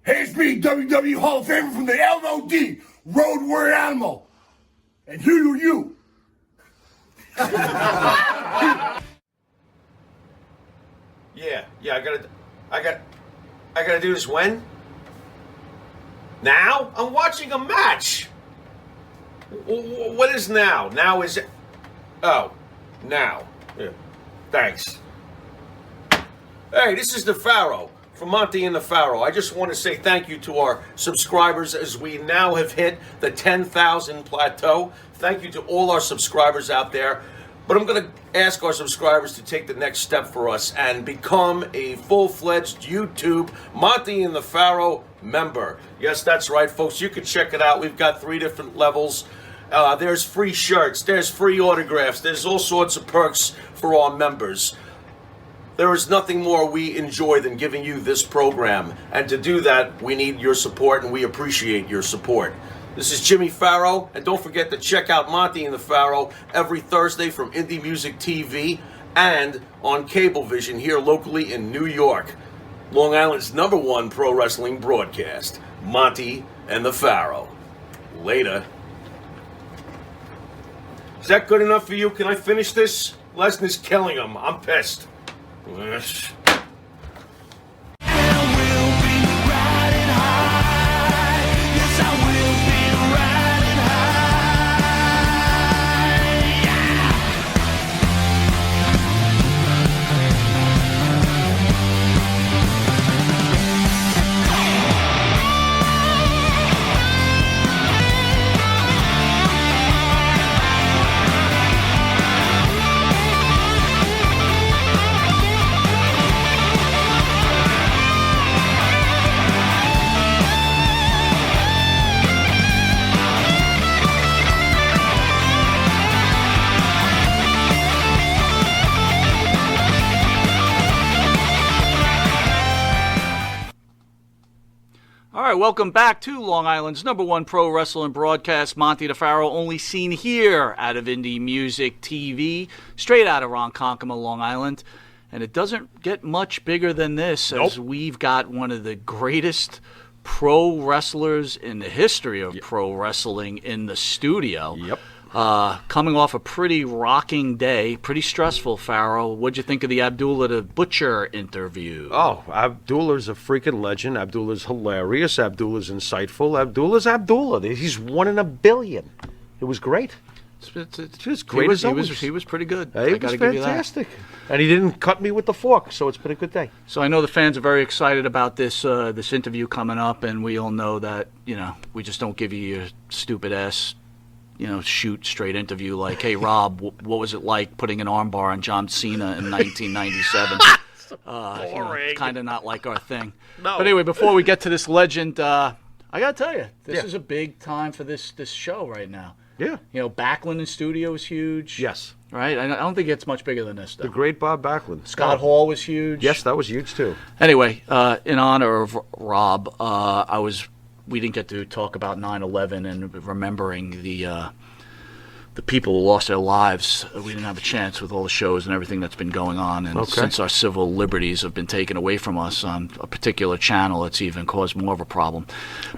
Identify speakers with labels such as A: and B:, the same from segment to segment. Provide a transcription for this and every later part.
A: Hey, it's me, WWE Hall of Famer from the LOD, Road Warrior Animal. And who are you?
B: Yeah, I gotta do this when? Now? I'm watching a match. What is now? Now is, oh, now. Yeah, thanks. Hey, this is the Pharaoh from Monty and the Pharaoh. I just want to say thank you to our subscribers as we now have hit the 10,000 plateau. Thank you to all our subscribers out there. But I'm going to ask our subscribers to take the next step for us and become a full-fledged YouTube Monty and the Pharaoh member. Yes, that's right, folks. You can check it out. We've got 3 different levels. There's free shirts. There's free autographs. There's all sorts of perks for our members. There is nothing more we enjoy than giving you this program. And to do that, we need your support, and we appreciate your support. This is Jimmy Pharaoh, and don't forget to check out Monty and the Pharaoh every Thursday from Indie Music TV and on Cablevision here locally in New York. Long Island's #1 pro wrestling broadcast, Monty and the Pharaoh. Later. Is that good enough for you? Can I finish this? Lesnar's killing him. I'm pissed. Yes.
C: All right, welcome back to Long Island's #1 pro wrestling broadcast, Monty the Pharaoh, only seen here out of Indie Music TV, straight out of Ronkonkoma, Long Island. And it doesn't get much bigger than this, as we've got one of the greatest pro wrestlers in the history of pro wrestling in the studio.
B: Yep.
C: Coming off a pretty rocking day, pretty stressful, Pharaoh. What'd you think of the Abdullah the Butcher interview?
D: Oh, Abdullah's a freaking legend. Abdullah's hilarious. Abdullah's insightful. Abdullah's Abdullah. He's 1 in a billion. It was great.
C: It's
D: was great as always.
C: He was pretty good.
D: He was fantastic. And he didn't cut me with the fork, so it's been a good day.
C: So I know the fans are very excited about this this interview coming up, and we all know that, we just don't give you your stupid ass shoot straight interview like, hey, Rob, what was it like putting an armbar on John Cena in 1997? Kind of not like our thing.
D: No.
C: But anyway, before we get to this legend, I got to tell you, this is a big time for this show right now.
D: Yeah.
C: Backlund in studio is huge.
D: Yes.
C: Right? I don't think it's much bigger than this, though.
D: The great Bob Backlund.
C: Scott Hall was huge.
D: Yes, that was huge, too.
C: Anyway, in honor of Rob, we didn't get to talk about 9/11 and remembering the people who lost their lives. We didn't have a chance with all the shows and everything that's been going on. And since our civil liberties have been taken away from us on a particular channel, it's even caused more of a problem.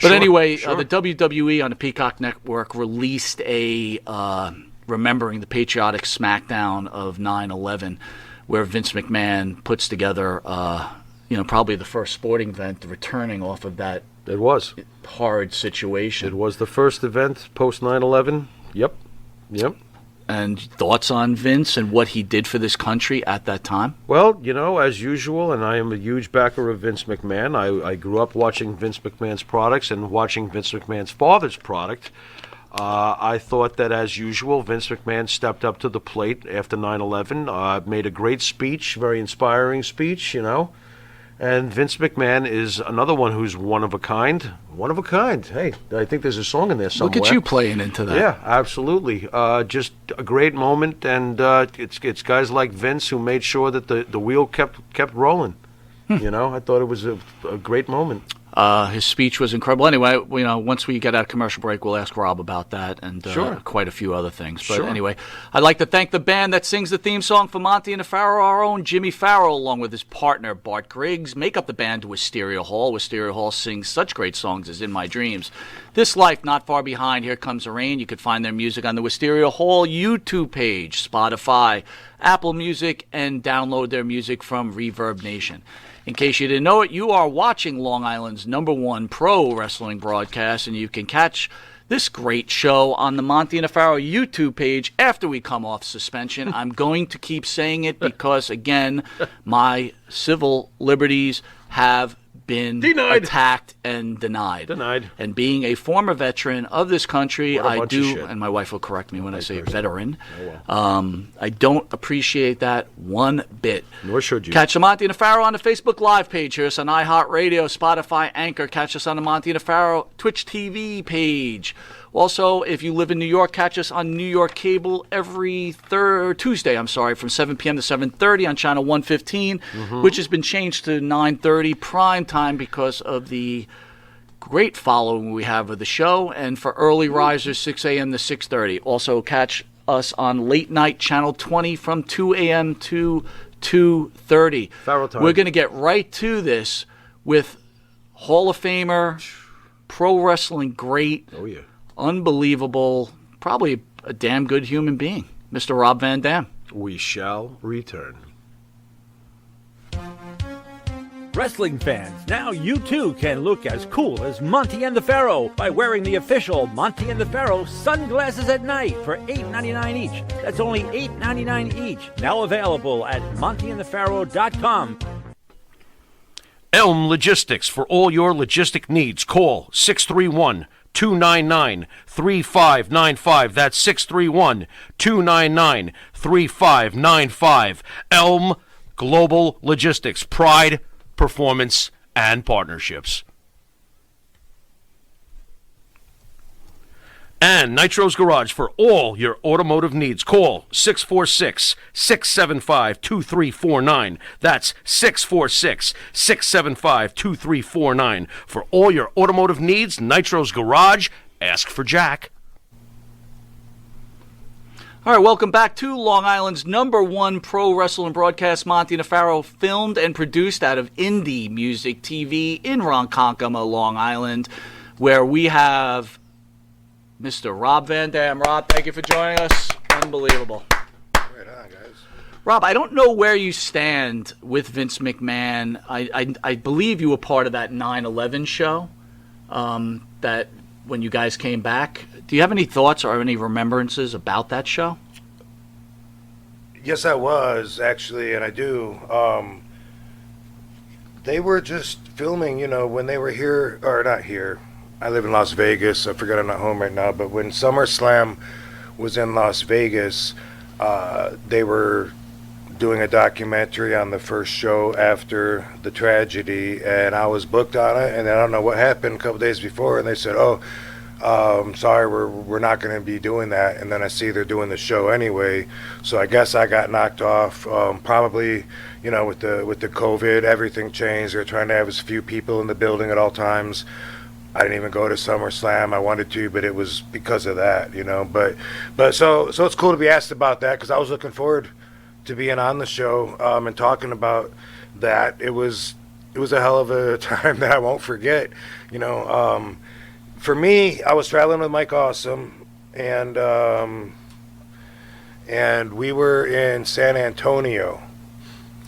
C: But anyway, the WWE on the Peacock Network released a remembering the patriotic smackdown of 9/11, where Vince McMahon puts together, probably the first sporting event returning off of that.
D: It was
C: horrid situation.
D: It was the first event post 9/11. Yep.
C: And thoughts on Vince and what he did for this country at that time?
D: Well, as usual, and I am a huge backer of Vince McMahon. I grew up watching Vince McMahon's products and watching Vince McMahon's father's product. I thought that, as usual, Vince McMahon stepped up to the plate after 9/11, made a great speech, very inspiring speech, And Vince McMahon is another one who's one of a kind. One of a kind. Hey, I think there's a song in there somewhere.
C: Look at you playing into that.
D: Yeah, absolutely. Just a great moment, and it's guys like Vince who made sure that the wheel kept rolling. I thought it was a great moment.
C: His speech was incredible. Anyway, once we get out of commercial break, we'll ask Rob about that and quite a few other things. But anyway, I'd like to thank the band that sings the theme song for Monty and the Pharaoh, our own Jimmy Farrell, along with his partner Bart Griggs, make up the band Wisteria Hall. Wisteria Hall sings such great songs as In My Dreams, This Life, Not Far Behind, Here Comes the Rain. You could find their music on the Wisteria Hall YouTube page, Spotify, Apple Music, and download their music from Reverb Nation. In case you didn't know it, you are watching Long Island's #1 pro wrestling broadcast, and you can catch this great show on the Monty and the Pharaoh YouTube page after we come off suspension. I'm going to keep saying it because, again, my civil liberties have been attacked and denied. And being a former veteran of this country, I do, and my wife will correct me when I say veteran, I don't appreciate that one bit.
D: Nor should you.
C: Catch the Monty and the Pharaoh on the Facebook Live page. Hear us on iHeartRadio, Spotify, Anchor. Catch us on the Monty and the Pharaoh Twitch TV page. Also, if you live in New York, catch us on New York Cable every Tuesday, from 7 p.m. to 7:30 on Channel 115, which has been changed to 9:30 prime time because of the great following we have of the show. And for early risers, 6 a.m. to 6:30. Also, catch us on late night Channel 20 from 2 a.m. to 2:30. We're going to get right to this with Hall of Famer, pro wrestling great.
D: Oh, yeah.
C: Unbelievable, probably a damn good human being, Mr. Rob Van Dam.
D: We shall return.
E: Wrestling fans, now you too can look as cool as Monty and the Pharaoh by wearing the official Monty and the Pharaoh sunglasses at night for $8.99 each. That's only $8.99 each. Now available at montyandthepharaoh.com.
D: Elm Logistics, for all your logistic needs. Call 631-299-3595. That's 631-299-3595. Elm Global Logistics. Pride, performance, and partnerships. And Nitro's Garage for all your automotive needs. Call 646-675-2349. That's 646-675-2349. For all your automotive needs, Nitro's Garage. Ask for Jack.
C: All right, welcome back to Long Island's #1 pro wrestling broadcast. Monty and the Pharaoh, filmed and produced out of Indie Music TV in Ronkonkoma, Long Island, where we have Mr. Rob Van Dam. Rob, thank you for joining us. Unbelievable.
A: Right on, guys.
C: Rob, I don't know where you stand with Vince McMahon. I believe you were part of that 9/11 show, that when you guys came back. Do you have any thoughts or any remembrances about that show?
A: Yes, I was, actually, and I do. They were just filming, when they were here, or not here. I live in Las Vegas. I forgot I'm not home right now. But when SummerSlam was in Las Vegas, they were doing a documentary on the first show after the tragedy, and I was booked on it. And I don't know what happened a couple days before, and they said, sorry, we're not going to be doing that. And then I see they're doing the show anyway. So I guess I got knocked off. Probably, with the COVID, everything changed. They're trying to have as few people in the building at all times. I didn't even go to SummerSlam. I wanted to, but it was because of that, But so it's cool to be asked about that, because I was looking forward to being on the show and talking about that. It was a hell of a time that I won't forget. For me, I was traveling with Mike Awesome, and we were in San Antonio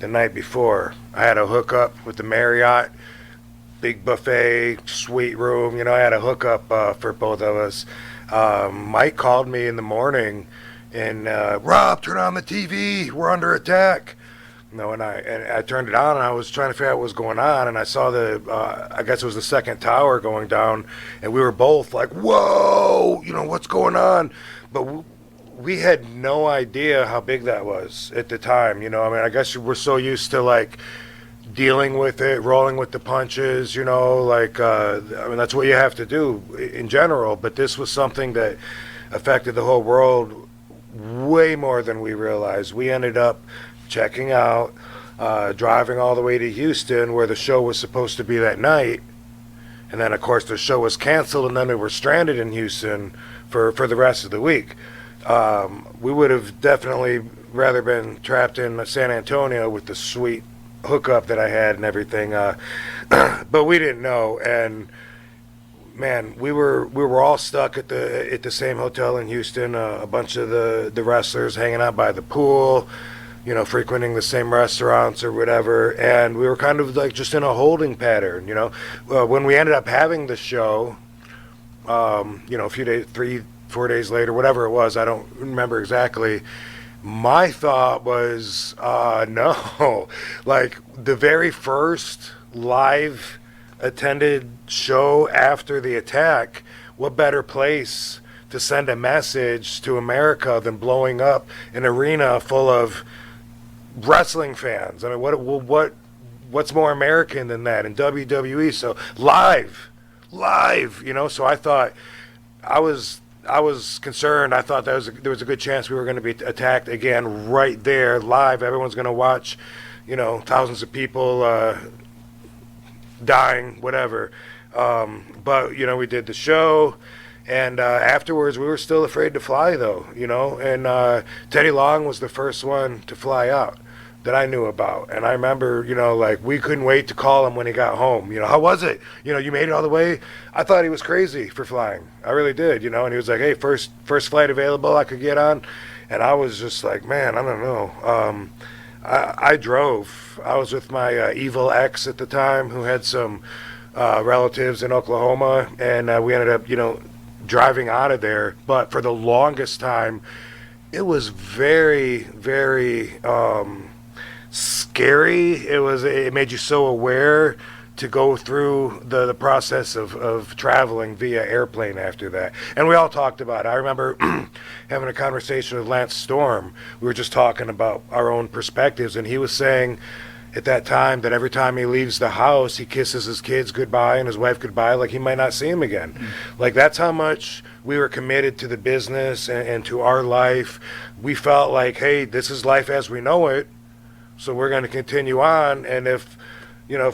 A: the night before. I had a hookup with the Marriott. Big buffet, sweet room. I had a hookup for both of us. Mike called me in the morning and, Rob, turn on the TV. We're under attack. And I turned it on, and I was trying to figure out what was going on, and I saw I guess it was the second tower going down, and we were both like, whoa, what's going on? But we had no idea how big that was at the time. I guess we're so used to, dealing with it, rolling with the punches, that's what you have to do in general. But this was something that affected the whole world way more than we realized. We ended up checking out, driving all the way to Houston, where the show was supposed to be that night, And then, of course, the show was canceled, and then we were stranded in Houston for the rest of the week. We would have definitely rather been trapped in San Antonio with the sweet hookup that I had and everything. But we didn't know. And man, we were all stuck at the same hotel in Houston. A bunch of the wrestlers hanging out by the pool, you know, frequenting the same restaurants or whatever, and we were kind of like just in a holding pattern, you know. When we ended up having the show, you know, a few days, 3-4 days later, whatever it was, I don't remember exactly. My thought was, no, like the very first live attended show after the attack, what better place to send a message to America than blowing up an arena full of wrestling fans? I mean, what's more American than that in WWE? So live, you know. So I thought, I was concerned. I thought there was a good chance we were going to be attacked again right there live. Everyone's going to watch, you know, thousands of people dying, whatever. But you know, we did the show. And afterwards, we were still afraid to fly, though, you know. And Teddy Long was the first one to fly out that I knew about. And I remember, you know, like, we couldn't wait to call him when he got home. You know, how was it? You know, you made it all the way? I thought he was crazy for flying. I really did, you know. And he was like, hey, first flight available I could get on. And I was just like, man, I don't know. I drove. I was with my evil ex at the time, who had some relatives in Oklahoma. And we ended up, you know, driving out of there. But for the longest time, it was very, very scary. It made you so aware to go through the process of traveling via airplane after that. And we all talked about it. I remember having a conversation with Lance Storm. We were just talking about our own perspectives, and he was saying at that time that every time he leaves the house, he kisses his kids goodbye and his wife goodbye, like he might not see him again. Like, that's how much we were committed to the business and to our life. We felt like, hey, this is life as we know it, so we're going to continue on. And if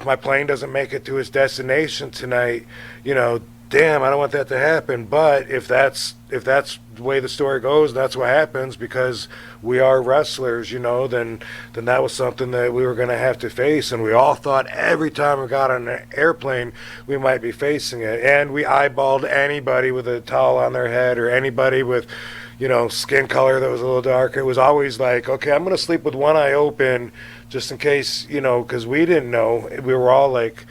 A: my plane doesn't make it to its destination tonight, you know, damn, I don't want that to happen. But if that's the way the story goes, that's what happens, because we are wrestlers, you know, then that was something that we were going to have to face. And we all thought every time we got on an airplane, we might be facing it. And we eyeballed anybody with a towel on their head, or anybody with, you know, skin color that was a little darker. It was always like, okay, I'm going to sleep with one eye open just in case, you know, because we didn't know. We were all like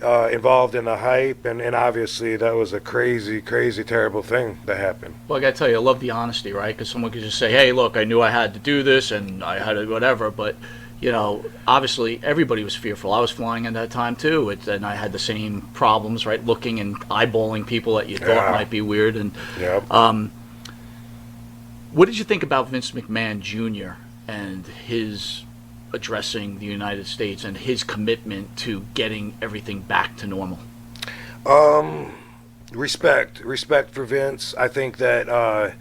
A: involved in the hype, and obviously that was a crazy, crazy, terrible thing that happened.
C: Well, I got to tell you, I love the honesty, right? Because someone could just say, hey, look, I knew I had to do this and I had to whatever, but, you know, obviously everybody was fearful. I was flying at that time too, and I had the same problems, right? Looking and eyeballing people that you thought might be weird. And
A: Yep.
C: What did you think about Vince McMahon Jr. and his addressing the United States and his commitment to getting everything back to normal?
A: Respect for Vince. I think that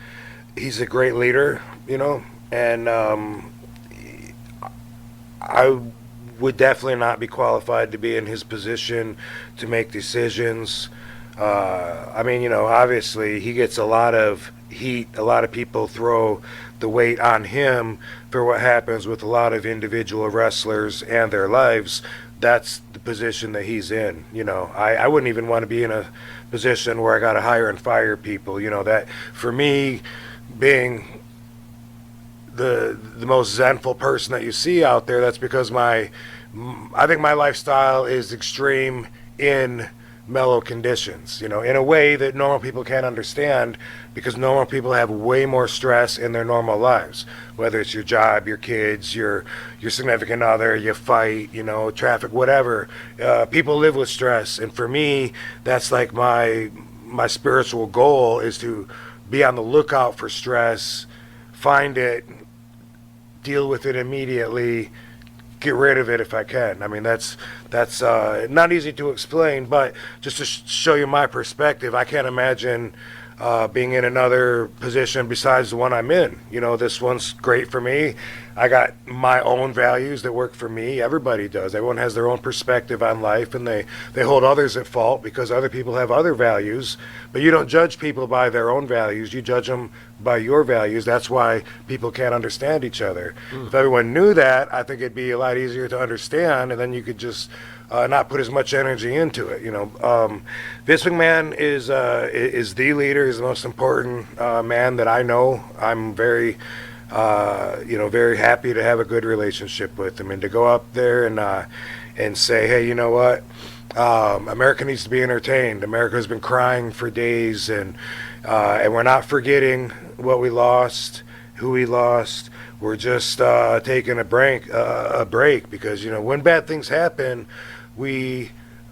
A: he's a great leader, you know, and I would definitely not be qualified to be in his position to make decisions. I mean, you know, obviously he gets a lot of heat. A lot of people throw the weight on him for what happens with a lot of individual wrestlers and their lives. That's the position that he's in. You know, I wouldn't even want to be in a position where I got to hire and fire people. You know, that for me, being the most zenful person that you see out there, that's because I think my lifestyle is extreme in mellow conditions, you know, in a way that normal people can't understand, because normal people have way more stress in their normal lives, whether it's your job, your kids, your significant other, you fight, you know, traffic, whatever. People live with stress, and for me, that's like my spiritual goal, is to be on the lookout for stress, find it, deal with it immediately, get rid of it if I can. I mean, that's not easy to explain, but just to show you my perspective, I can't imagine being in another position besides the one I'm in. This one's great for me. I got my own values that work for me. Everybody does. Everyone has their own perspective on life, and they hold others at fault because other people have other values. But you don't judge people by their own values. You judge them by your values. That's why people can't understand each other. If everyone knew that, I think it'd be a lot easier to understand, and then you could just not put as much energy into it. Vince McMahon is the leader. He's the most important man that I know. I'm very very happy to have a good relationship with him, and to go up there and say, hey, you know what? America needs to be entertained. America's been crying for days, and we're not forgetting what we lost, who we lost. We're just taking a break because when bad things happen,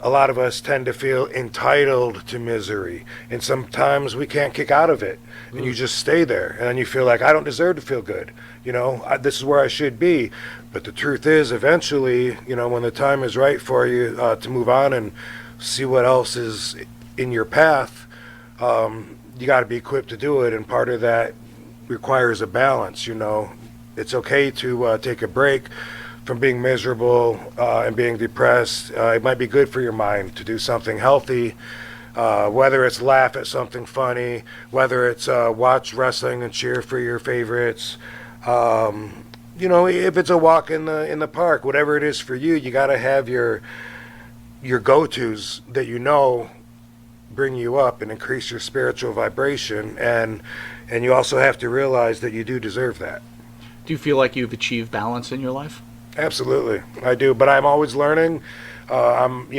A: a lot of us tend to feel entitled to misery, and sometimes we can't kick out of it, and you just stay there, and then you feel like, I don't deserve to feel good. This is where I should be. But the truth is, eventually, when the time is right for you to move on and see what else is in your path, you got to be equipped to do it, and part of that requires a balance. It's okay to take a break from being miserable and being depressed. It might be good for your mind to do something healthy, whether it's laugh at something funny, whether it's watch wrestling and cheer for your favorites. If it's a walk in the park, whatever it is for you, you got to have your go-tos that bring you up and increase your spiritual vibration, and you also have to realize that you do deserve that.
C: Do you feel like you've achieved balance in your life?
A: Absolutely, I do, but I'm always learning. I'm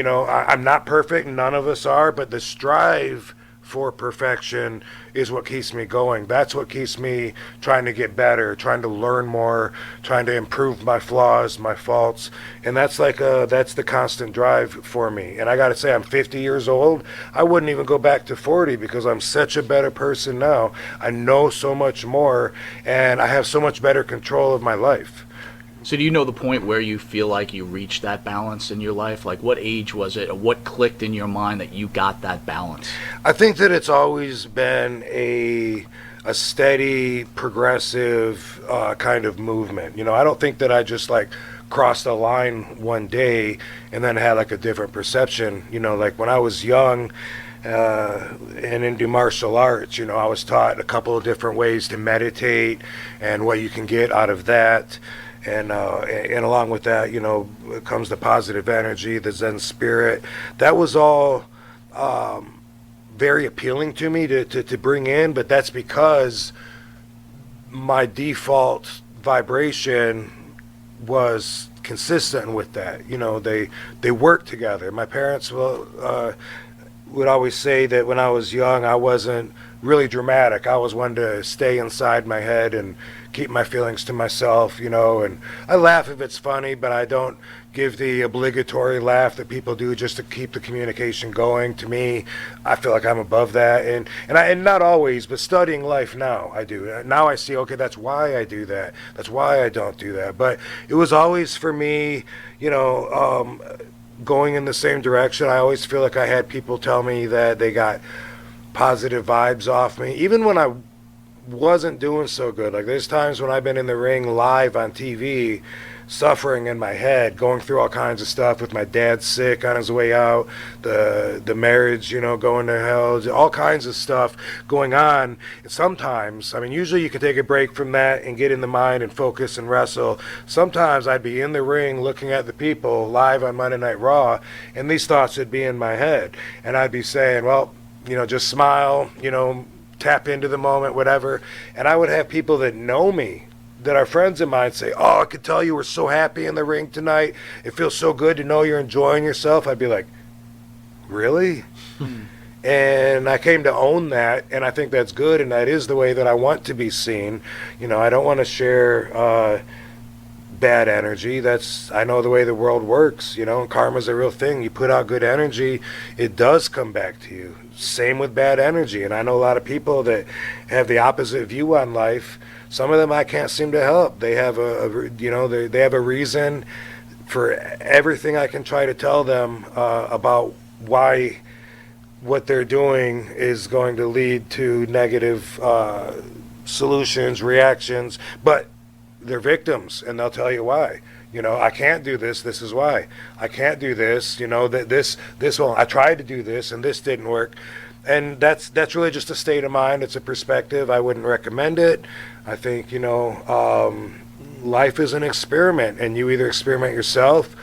A: not perfect, none of us are, but the strive for perfection is what keeps me going. That's what keeps me trying to get better, trying to learn more, trying to improve my flaws, my faults, and that's the constant drive for me. And I got to say, I'm 50 years old. I wouldn't even go back to 40 because I'm such a better person now. I know so much more, and I have so much better control of my life.
C: So do you know the point where you feel like you reached that balance in your life? Like, what age was it, or what clicked in your mind that you got that balance?
A: I think that it's always been a steady, progressive kind of movement. I don't think that I just crossed a line one day and then had a different perception. Like when I was young and into martial arts, I was taught a couple of different ways to meditate and what you can get out of that. And along with that, comes the positive energy, the Zen spirit. That was all very appealing to me to bring in, but that's because my default vibration was consistent with that. They work together. My parents would always say that when I was young, I wasn't really dramatic. I was one to stay inside my head and keep my feelings to myself, and I laugh if it's funny, but I don't give the obligatory laugh that people do just to keep the communication going. To me, I feel like I'm above that, and not always, but studying life now, I do. Now I see, okay, that's why I do that. That's why I don't do that. But it was always for me, going in the same direction. I always feel like I had people tell me that they got positive vibes off me, even when I wasn't doing so good. Like there's times when I've been in the ring live on TV, suffering in my head, going through all kinds of stuff with my dad sick on his way out, the marriage, going to hell, all kinds of stuff going on. And sometimes, usually you can take a break from that and get in the mind and focus and wrestle. Sometimes I'd be in the ring looking at the people live on Monday Night Raw, and these thoughts would be in my head, and I'd be saying, well, just smile, tap into the moment, whatever. And I would have people that know me, that are friends of mine, say, oh, I could tell you were so happy in the ring tonight. It feels so good to know you're enjoying yourself. I'd be like, really? And I came to own that, and I think that's good, and that is the way that I want to be seen. I don't want to share bad energy. I know the way the world works, and karma's a real thing. You put out good energy, it does come back to you. Same with bad energy. And I know a lot of people that have the opposite view on life. Some of them I can't seem to help. They have they have a reason for everything I can try to tell them about why what they're doing is going to lead to negative solutions, reactions, but they're victims, and they'll tell you why. I can't do this. This is why. I can't do this. That this won't. I tried to do this, and this didn't work. And that's really just a state of mind. It's a perspective. I wouldn't recommend it. I think life is an experiment, and you either experiment yourself,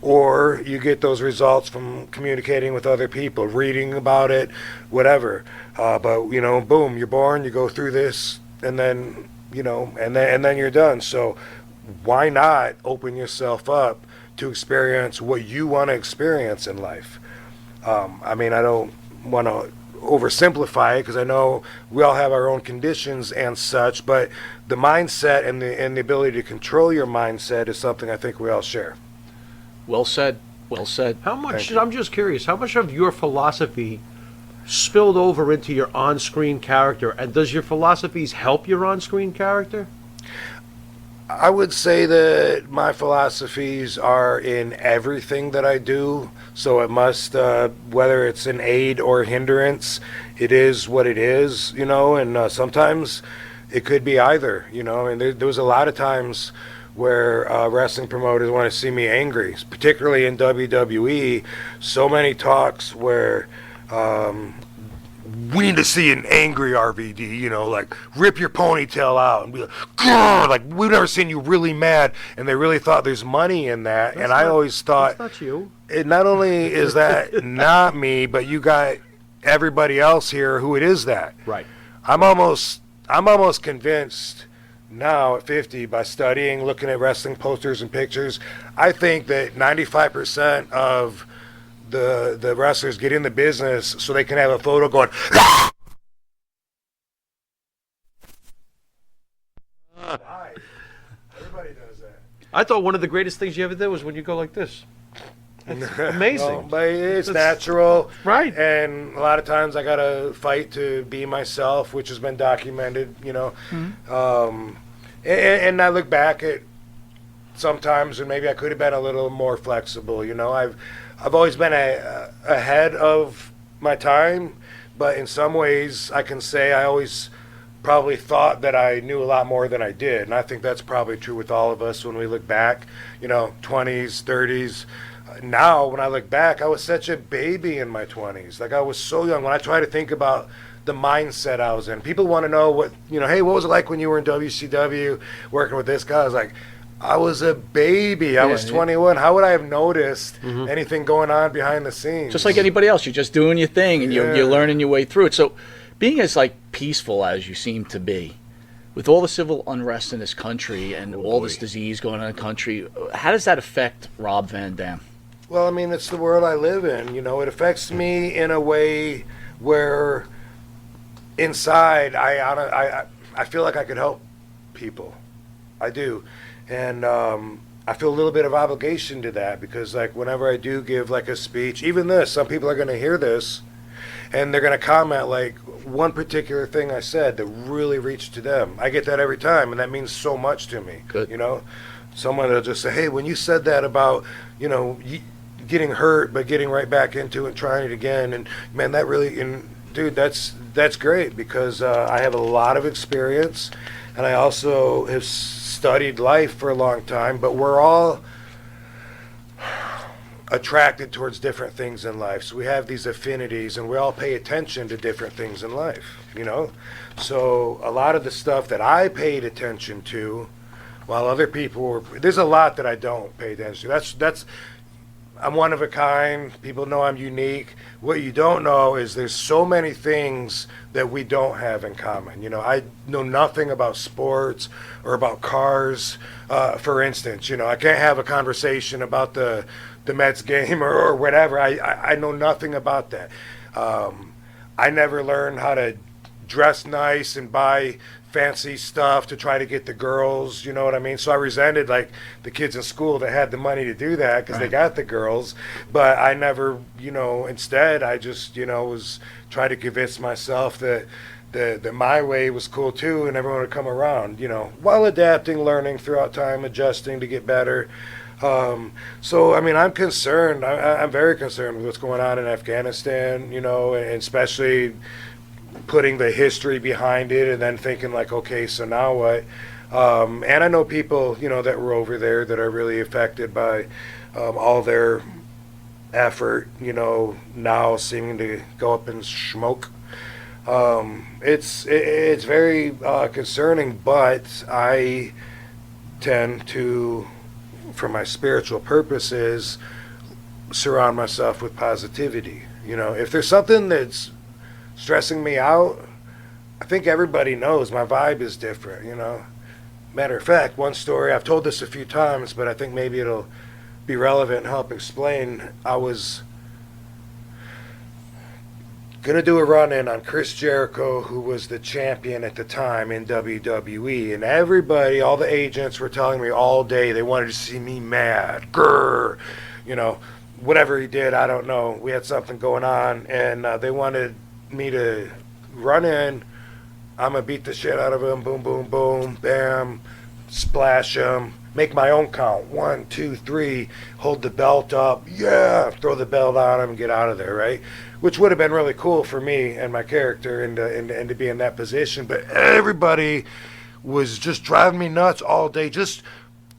A: or you get those results from communicating with other people, reading about it, whatever. But boom, you're born, you go through this, and then and then you're done. So why not open yourself up to experience what you want to experience in life? I don't want to oversimplify it, because I know we all have our own conditions and such, but the mindset and the ability to control your mindset is something I think we all share.
C: Well said. Well said.
D: How much, I'm just curious, how much of your philosophy spilled over into your on-screen character, and does your philosophies help your on-screen character?
A: I would say that my philosophies are in everything that I do, so it must, whether it's an aid or hindrance, it is what it is, and sometimes it could be either, there was a lot of times where wrestling promoters want to see me angry, particularly in WWE. So many talks where we need to see an angry RVD, like rip your ponytail out and be like, grrr, like we've never seen you really mad, and they really thought there's money in that. And I always thought,
D: that's not you.
A: It not only is that not me, but you got everybody else here who it is that.
D: Right.
A: I'm almost convinced now at 50, by studying, looking at wrestling posters and pictures, I think that 95% of the wrestlers get in the business so they can have a photo going, ah! Why? Everybody does that.
D: I thought one of the greatest things you ever did was when you go like this. It's amazing.
A: Well, but it's natural.
D: Right.
A: And a lot of times I got to fight to be myself, which has been documented, Mm-hmm. And I look back at sometimes, and maybe I could have been a little more flexible. I've always been ahead of my time, but in some ways I can say I always probably thought that I knew a lot more than I did. And I think that's probably true with all of us when we look back, 20s, 30s. Now, when I look back, I was such a baby in my 20s. Like, I was so young. When I try to think about the mindset I was in, people want to know what, hey, what was it like when you were in WCW working with this guy? I was like, I was a baby. I was 21. How would I have noticed anything going on behind the scenes?
C: Just like anybody else, you're just doing your thing, and you're learning your way through it. So being as peaceful as you seem to be, with all the civil unrest in this country and all this disease going on in the country, how does that affect Rob Van Dam?
A: Well, it's the world I live in. It affects me in a way where inside I feel like I could help people. I do. And I feel a little bit of obligation to that, because whenever I do give a speech, even this, some people are going to hear this and they're going to comment one particular thing I said that really reached to them. I get that every time, and that means so much to me.
C: Good.
A: Someone will just say, hey, when you said that about, getting hurt but getting right back into it and trying it again, and man, that really, and dude, that's great, because I have a lot of experience, and I also have studied life for a long time, but we're all attracted towards different things in life. So we have these affinities, and we all pay attention to different things in life, So a lot of the stuff that I paid attention to, while other people were, there's a lot that I don't pay attention to. That's I'm one of a kind. People know I'm unique. What you don't know is there's so many things that we don't have in common. I know nothing about sports or about cars. For instance, I can't have a conversation about the Mets game or whatever. I know nothing about that. I never learned how to dress nice and buy fancy stuff to try to get the girls, you know what I mean? So I resented the kids in school that had the money to do that, because they got the girls, but I never, instead I just, was trying to convince myself that my way was cool too, and everyone would come around, while adapting, learning throughout time, adjusting to get better. So, I mean, I'm concerned. I'm very concerned with what's going on in Afghanistan, you know, and especially putting the history behind it and then thinking, like, okay, so now what? And I know people, you know, that were over there that are really affected by all their effort, you know, now seeming to go up in smoke. It's very concerning, but I tend to, for my spiritual purposes, surround myself with positivity. You know, if there's something that's stressing me out, I think everybody knows my vibe is different, you know. Matter of fact, one story, I've told this a few times, but I think maybe it'll be relevant and help explain. I was going to do a run-in on Chris Jericho, who was the champion at the time in WWE, and everybody, all the agents were telling me all day they wanted to see me mad. Grr! You know, whatever he did, I don't know. We had something going on, and they wanted me to run in. I'm going to beat the shit out of him. Boom, boom, boom, bam, splash him. Make my own count. 1, 2, 3. Hold the belt up. Yeah. Throw the belt on him and get out of there, right? Which would have been really cool for me and my character and to be in that position. But everybody was just driving me nuts all day. Just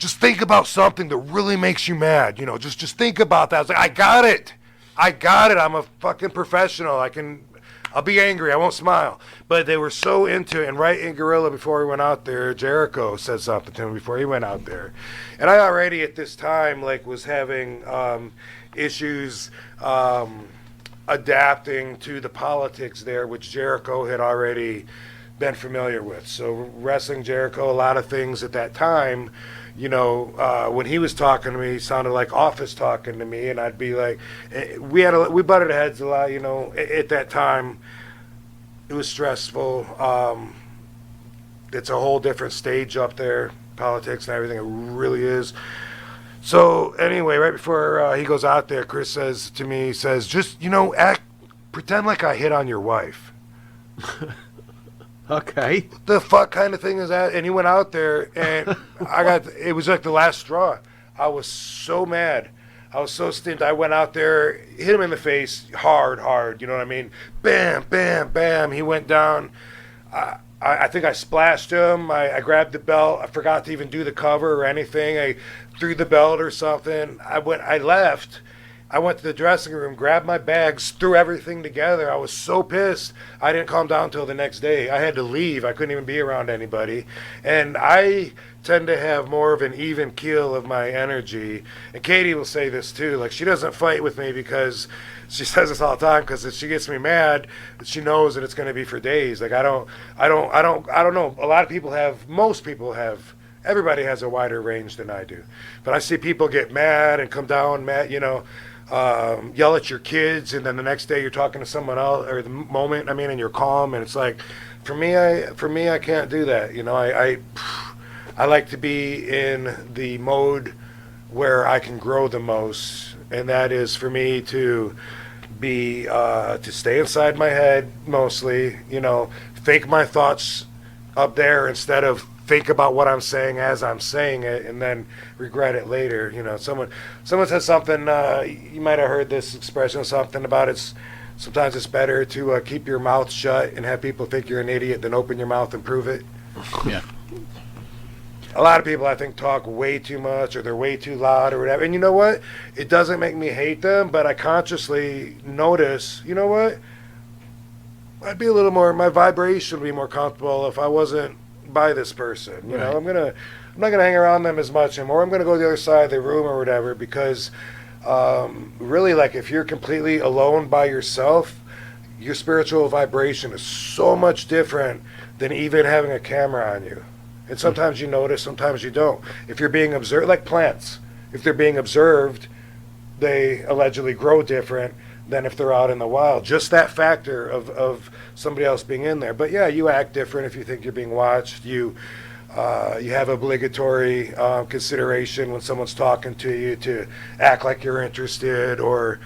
A: think about something that really makes you mad. You know, just think about that. I was like, I got it. I'm a fucking professional. I'll be angry. I won't smile. But they were so into it. And right in Gorilla, before he went out there, Jericho said something to him before he went out there. And I already at this time, like, was having issues adapting to the politics there, which Jericho had already been familiar with. So wrestling Jericho, a lot of things at that time, you know, when he was talking to me, sounded like Office talking to me, and I'd be like, we butted heads a lot, you know. At that time, it was stressful. It's a whole different stage up there, politics and everything. It really is. So anyway, right before he goes out there, Chris says to me, just, you know, pretend like I hit on your wife.
D: Okay.
A: The fuck kind of thing is that? And he went out there, and it was like the last straw. I was so mad. I was so stint. I went out there, hit him in the face hard, you know what I mean? Bam, bam, bam. He went down. I think I splashed him. I grabbed the belt. I forgot to even do the cover or anything. I threw the belt or something. I left. I went to the dressing room, grabbed my bags, threw everything together. I was so pissed. I didn't calm down until the next day. I had to leave. I couldn't even be around anybody. And I tend to have more of an even keel of my energy. And Katie will say this too. Like, she doesn't fight with me because she says this all the time, because if she gets me mad, she knows that it's going to be for days. Like, I don't know. A lot of people have, most people have, everybody has a wider range than I do. But I see people get mad and come down mad, you know, yell at your kids, and then the next day you're talking to someone else, or the moment, I mean, and you're calm, and it's like, for me, I can't do that. You know, I like to be in the mode where I can grow the most, and that is for me to be, to stay inside my head mostly, you know, think my thoughts up there instead of think about what I'm saying as I'm saying it and then regret it later. You know, someone said something, you might have heard this expression, something about sometimes it's better to keep your mouth shut and have people think you're an idiot than open your mouth and prove it.
C: Yeah.
A: A lot of people, I think, talk way too much, or they're way too loud or whatever. And you know what? It doesn't make me hate them, but I consciously notice, you know what? I'd be a little more, my vibration would be more comfortable if I wasn't by this person. You know, I'm not gonna hang around them as much anymore. I'm gonna go to the other side of the room or whatever, because really, like, if you're completely alone by yourself, your spiritual vibration is so much different than even having a camera on you. And sometimes you notice, sometimes you don't. If you're being observed, like plants, if they're being observed, they allegedly grow different than if they're out in the wild. Just that factor of somebody else being in there. But yeah, you act different if you think you're being watched. You have obligatory consideration when someone's talking to you to act like you're interested, or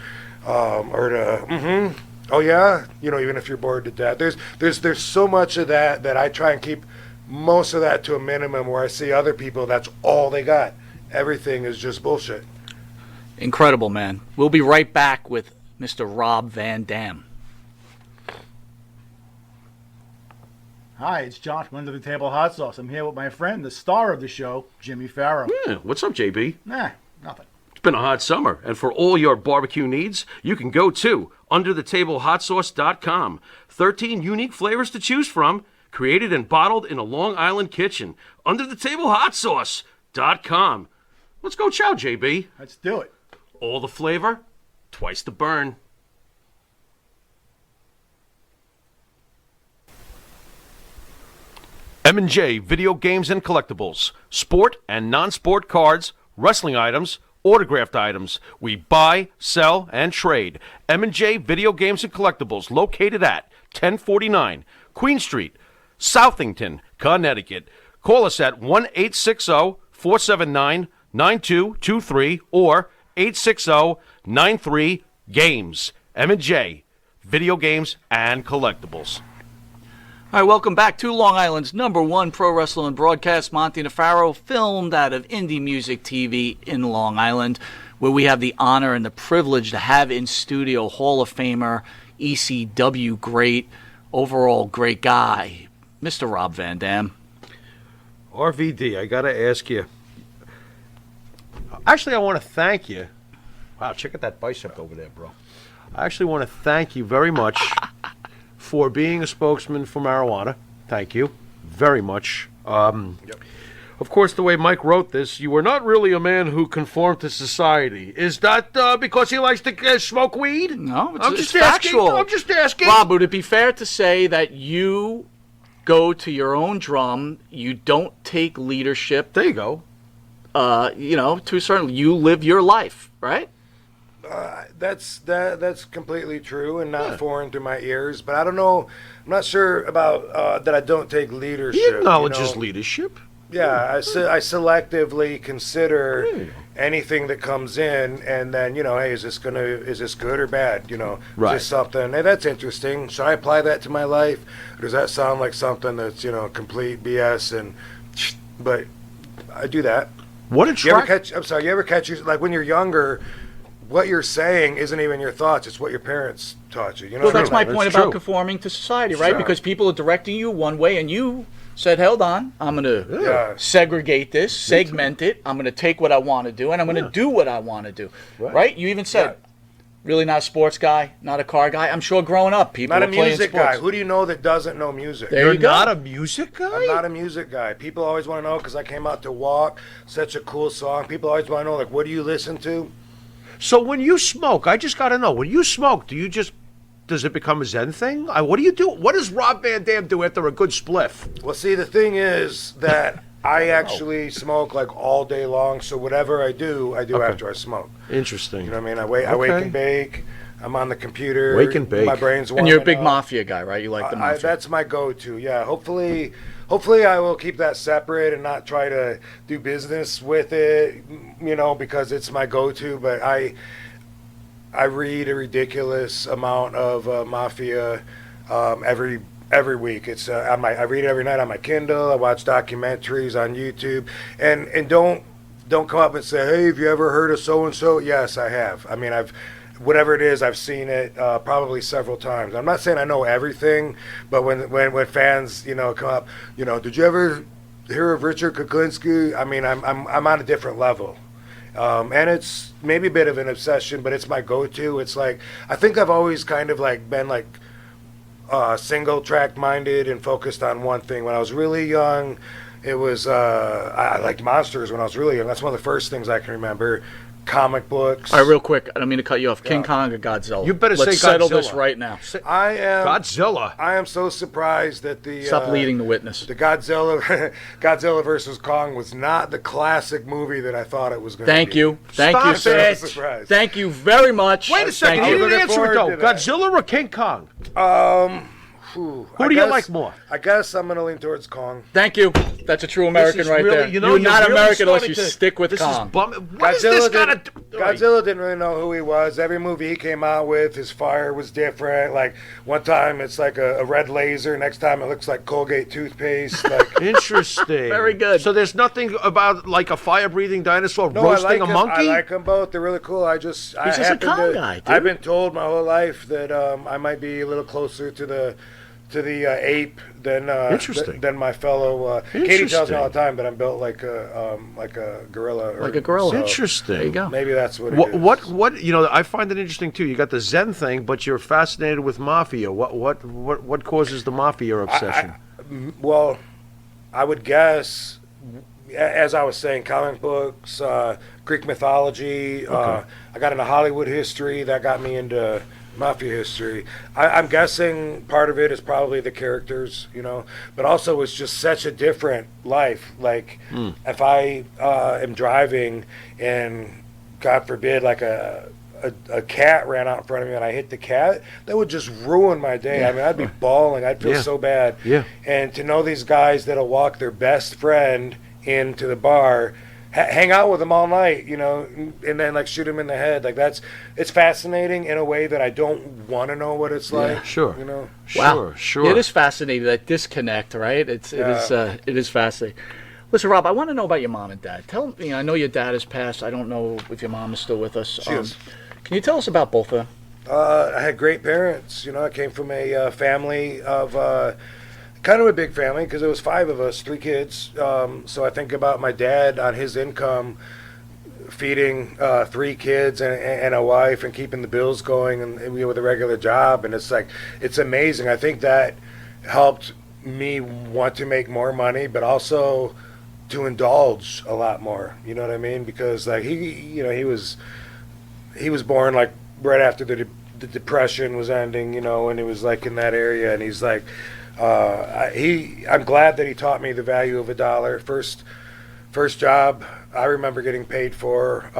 A: to oh yeah, you know, even if you're bored to death. There's so much of that I try and keep most of that to a minimum, where I see other people, that's all they got. everything is just bullshit.
C: Incredible, man. We'll be right back with Mr. Rob Van Dam.
F: Hi, it's John from Under the Table Hot Sauce. I'm here with my friend, the star of the show, Jimmy Farrow.
D: Yeah, what's up, JB?
F: Nah, nothing.
D: It's been a hot summer, and for all your barbecue needs, you can go to underthetablehotsauce.com. 13 unique flavors to choose from, created and bottled in a Long Island kitchen. Underthetablehotsauce.com. Let's go chow, JB.
F: Let's do it.
D: All the flavor, twice the burn. M&J Video Games and Collectibles. Sport and non-sport cards, wrestling items, autographed items. We buy, sell, and trade. M&J Video Games and Collectibles, located at 1049 Queen Street, Southington, Connecticut. Call us at 1-860-479-9223 or 860-93-GAMES. M&J Video Games and Collectibles.
C: All right, welcome back to Long Island's #1 pro wrestling broadcast, Monty Nefaro, filmed out of Indie Music TV in Long Island, where we have the honor and the privilege to have in studio Hall of Famer, ECW great, overall great guy, Mr. Rob Van Dam.
D: RVD, I got to ask you. Actually, I want to thank you. Wow, check out that bicep over there, bro. I actually want to thank you very much for being a spokesman for marijuana. Thank you very much. Of course, the way Mike wrote this, you were not really a man who conformed to society. Is that because he likes to smoke weed?
C: No,
D: I'm
C: it's
D: just asking.
C: factual.
D: I'm just asking.
C: Rob, would it be fair to say that you go to your own drum, you don't take leadership?
D: There you go.
C: To a certain, you live your life, right?
A: That's completely true and not foreign to my ears. But I don't know. I'm not sure about that. I don't take leadership.
D: He acknowledges leadership.
A: Yeah, I selectively consider anything that comes in, and then hey, is this good or bad?
D: Right.
A: Is this something? Hey, that's interesting. Should I apply that to my life? Or does that sound like something that's complete BS? But I do that.
D: What a
A: You ever
D: track.
A: catch like when you're younger? What you're saying isn't even your thoughts; it's what your parents taught you.
C: Well, that's my
D: That's
C: point
D: true.
C: about conforming to society, right?
A: Sure.
C: Because people are directing you one way, and you said, "Hold on, I'm going to
A: Yeah.
C: segregate this, segment it. I'm going to take what I want to do, and I'm going to do what I want to do." Right? You even said, "Really not a sports guy, not a car guy." I'm sure growing up, people
A: Not
C: were
A: a
C: playing
A: music
C: sports.
A: guy. Who do you know that doesn't know music?
C: There
D: You're
C: you go.
D: not a music guy?
A: I'm not a music guy. People always want to know because I came out to Walk, such a cool song. People always want to know, like, what do you listen to?
D: So when you smoke, I just got to know, when you smoke, does it become a Zen thing? What do you do? What does Rob Van Dam do after a good spliff?
A: Well, see, the thing is that I actually smoke like all day long. So whatever I do after I smoke.
D: Interesting.
A: You know what I mean? I wake and bake. I'm on the computer.
D: Wake and bake.
A: My brain's warming
C: And you're a big
A: up.
C: mafia guy, right? You like the mafia.
A: That's my go-to. Yeah. Hopefully I will keep that separate and not try to do business with it. Because it's my go-to. But I read a ridiculous amount of mafia every week. It's I read it every night on my Kindle. I watch documentaries on YouTube, and don't come up and say, "Hey, have you ever heard of so and so?" Yes, I have. I mean, whatever it is, I've seen it probably several times. I'm not saying I know everything, but when fans come up, did you ever hear of Richard Kuklinski? I mean, I'm on a different level. And it's maybe a bit of an obsession, but it's my go-to. It's like, I think I've always kind of like been like single track minded and focused on one thing. When I was really young, it was, I liked monsters when I was really young. That's one of the first things I can remember. Comic books.
C: All right, real quick. I don't mean to cut you off. King Kong or Godzilla?
D: You better
C: Let's
D: say
C: settle
D: Godzilla.
C: this right now.
A: I am
D: Godzilla.
A: so surprised that the
C: Stop leading the witness.
A: The Godzilla versus Kong was not the classic movie that I thought it was going to be.
C: Thank you,
D: Stop
C: sir.
D: it.
A: Surprised.
C: Thank you very much.
D: Wait a second.
C: Thank
D: You
C: you.
D: didn't answer it, though.
A: forward to that.
D: Godzilla or King Kong?
A: Who
D: do you like more?
A: I guess I'm going to lean towards Kong.
C: Thank you. That's a true American
D: This is
C: right
D: really-
C: there.
D: you know,
C: You're not
D: you're really
C: American unless you
D: starting to-
C: stick with
D: this
C: Kong.
D: Is what is this
A: Godzilla
D: got to
A: did-
D: do?
A: Godzilla didn't really know who he was. Every movie he came out with, his fire was different. Like one time it's like a red laser, next time it looks like Colgate toothpaste. Like
D: Interesting.
C: Very good.
D: So there's nothing about like a fire-breathing dinosaur
A: no, I
D: roasting
A: like
D: a
A: him.
D: monkey?
A: I like them both. They're really cool. I just
C: He's just a con guy, dude.
A: I've been told my whole life that I might be a little closer to the ape than
D: Interesting.
A: than my fellow. Katie tells me all the time that I'm built like a gorilla.
C: Like a gorilla.
D: Interesting.
C: There you go.
A: Maybe that's what it is.
D: What you know, I find it interesting too. You got the Zen thing, but you're fascinated with mafia. What causes the mafia obsession?
A: Well, I would guess, as I was saying, comic books, Greek mythology. I got into Hollywood history. That got me into mafia history. I'm guessing part of it is probably the characters, but also it's just such a different life. Like if I am driving and God forbid like a cat ran out in front of me and I hit the cat, that would just ruin my day. I mean, I'd be bawling. I'd feel so bad.
D: Yeah.
A: And to know these guys that'll walk their best friend into the bar, hang out with them all night, and then like shoot him in the head. Like it's fascinating in a way that I don't want to know what it's like.
D: Sure.
C: Wow.
D: Sure.
C: It is fascinating, that disconnect, right? It is fascinating. Listen, Rob, I want to know about your mom and dad. Tell me, I know your dad has passed. I don't know if your mom is still with us.
A: She is.
C: Can you tell us about both of them?
A: I had great parents. I came from a family of kind of a big family because there was 5 of us, 3 kids. So I think about my dad on his income, feeding 3 kids and a wife and keeping the bills going and with a regular job. And it's amazing. I think that helped me want to make more money, but also to indulge a lot more. You know what I mean? Because like he was born like right after the Depression was ending, and it was like in that area. And he's like, I'm glad that he taught me the value of a dollar. First job I remember getting paid for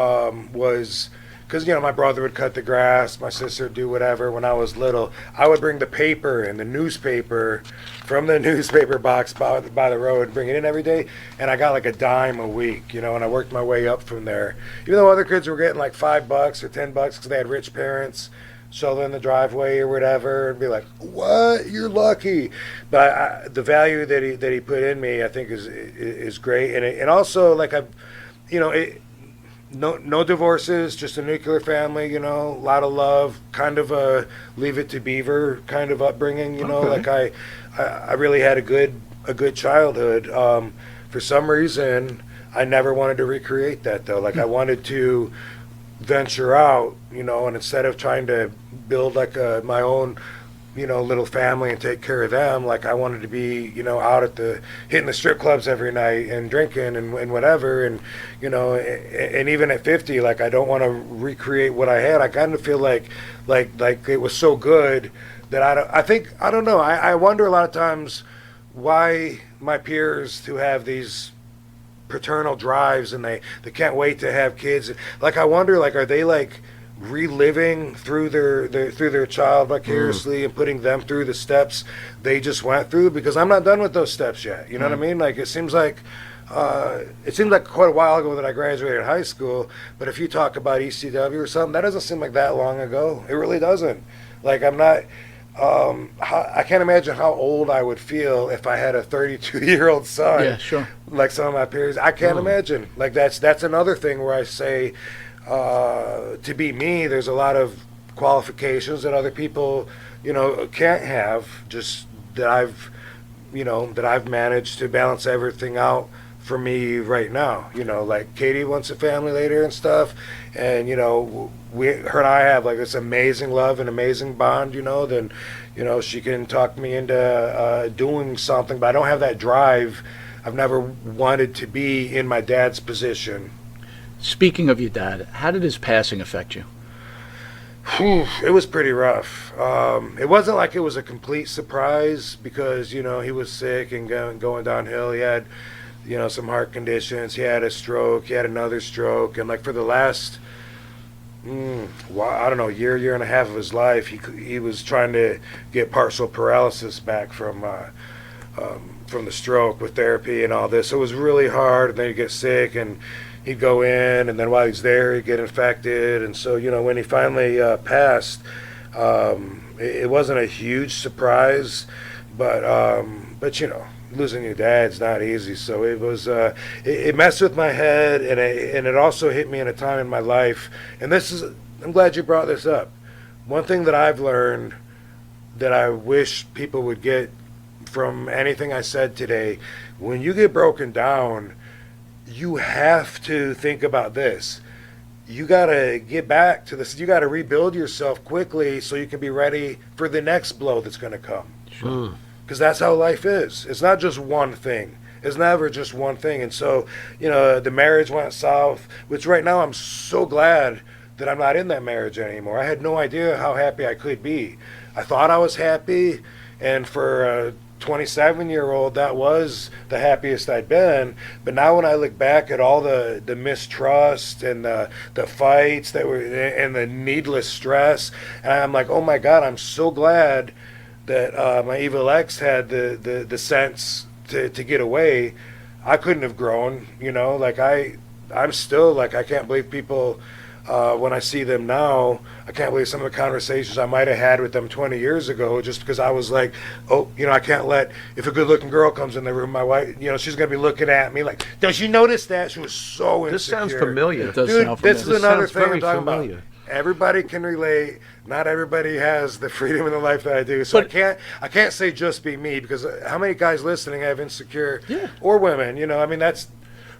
A: was because my brother would cut the grass, my sister would do whatever. When I was little, I would bring the paper and the newspaper from the newspaper box by the road and bring it in every day, and I got like a dime a week, and I worked my way up from there. Even though other kids were getting like $5 or $10 because they had rich parents, shoulder in the driveway or whatever, and be like, "What? You're lucky." But the value that he put in me, I think, is great, and also like no divorces, just a nuclear family, a lot of love, kind of a Leave It to Beaver kind of upbringing, like I really had a good childhood. For some reason, I never wanted to recreate that though. Like I wanted to venture out, and instead of trying to build like my own, little family and take care of them, like I wanted to be, out hitting the strip clubs every night and drinking and whatever, and and even at 50, like I don't want to recreate what I had. I kind of feel like it was so good that I don't know. I wonder a lot of times why my peers who have these paternal drives and they can't wait to have kids, like I wonder, like are they like reliving through their child vicariously and putting them through the steps they just went through? Because I'm not done with those steps yet. You know what I mean? Like it seems like quite a while ago that I graduated high school, but if you talk about ECW or something, that doesn't seem like that long ago. It really doesn't. Like I'm not I can't imagine how old I would feel if I had a 32-year-old son.
C: Yeah, sure.
A: Like some of my peers. I can't imagine. Like that's another thing where I say, to be me, there's a lot of qualifications that other people, can't have. Just that I've managed to balance everything out for me right now. Like Katie wants a family later and stuff, and her and I have like this amazing love and amazing bond. Then she can talk me into doing something, but I don't have that drive. I've never wanted to be in my dad's position.
C: Speaking of your dad, how did his passing affect you?
A: It was pretty rough. It wasn't like it was a complete surprise because he was sick and going downhill. He had some heart conditions. He had a stroke. He had another stroke, and like for the last I don't know, year and a half of his life, he was trying to get partial paralysis back from from the stroke with therapy and all this. So it was really hard, and then he'd get sick, and he'd go in, and then while he's there, he'd get infected. And so, when he finally passed, it wasn't a huge surprise, but losing your dad's not easy. So it was, it messed with my head, and it also hit me in a time in my life. And I'm glad you brought this up. One thing that I've learned that I wish people would get from anything I said today, when you get broken down, you have to think about this. You got to get back to this. You got to rebuild yourself quickly so you can be ready for the next blow that's going to come.
D: Sure.
A: Because that's how life is. It's not just one thing. It's never just one thing. And so, the marriage went south, which right now I'm so glad that I'm not in that marriage anymore. I had no idea how happy I could be. I thought I was happy, and for a 27-year-old, that was the happiest I'd been. But now when I look back at all the mistrust and the fights that were, and the needless stress, and I'm like, oh my God, I'm so glad that my evil ex had the sense to get away. I couldn't have grown, I'm still like, I can't believe people, when I see them now, I can't believe some of the conversations I might have had with them 20 years ago, just because I was like, I can't if a good-looking girl comes in the room, my wife, she's going to be looking at me like, don't you notice that? She was so insecure.
D: This sounds familiar.
C: It does
A: Dude,
C: sound familiar.
A: this is another
D: sounds
A: thing I'm
D: very
A: talking
D: familiar.
A: about. Everybody can relate. Not everybody has the freedom in the life that I do. So I can't say just be me, because how many guys listening have insecure, or women? That's.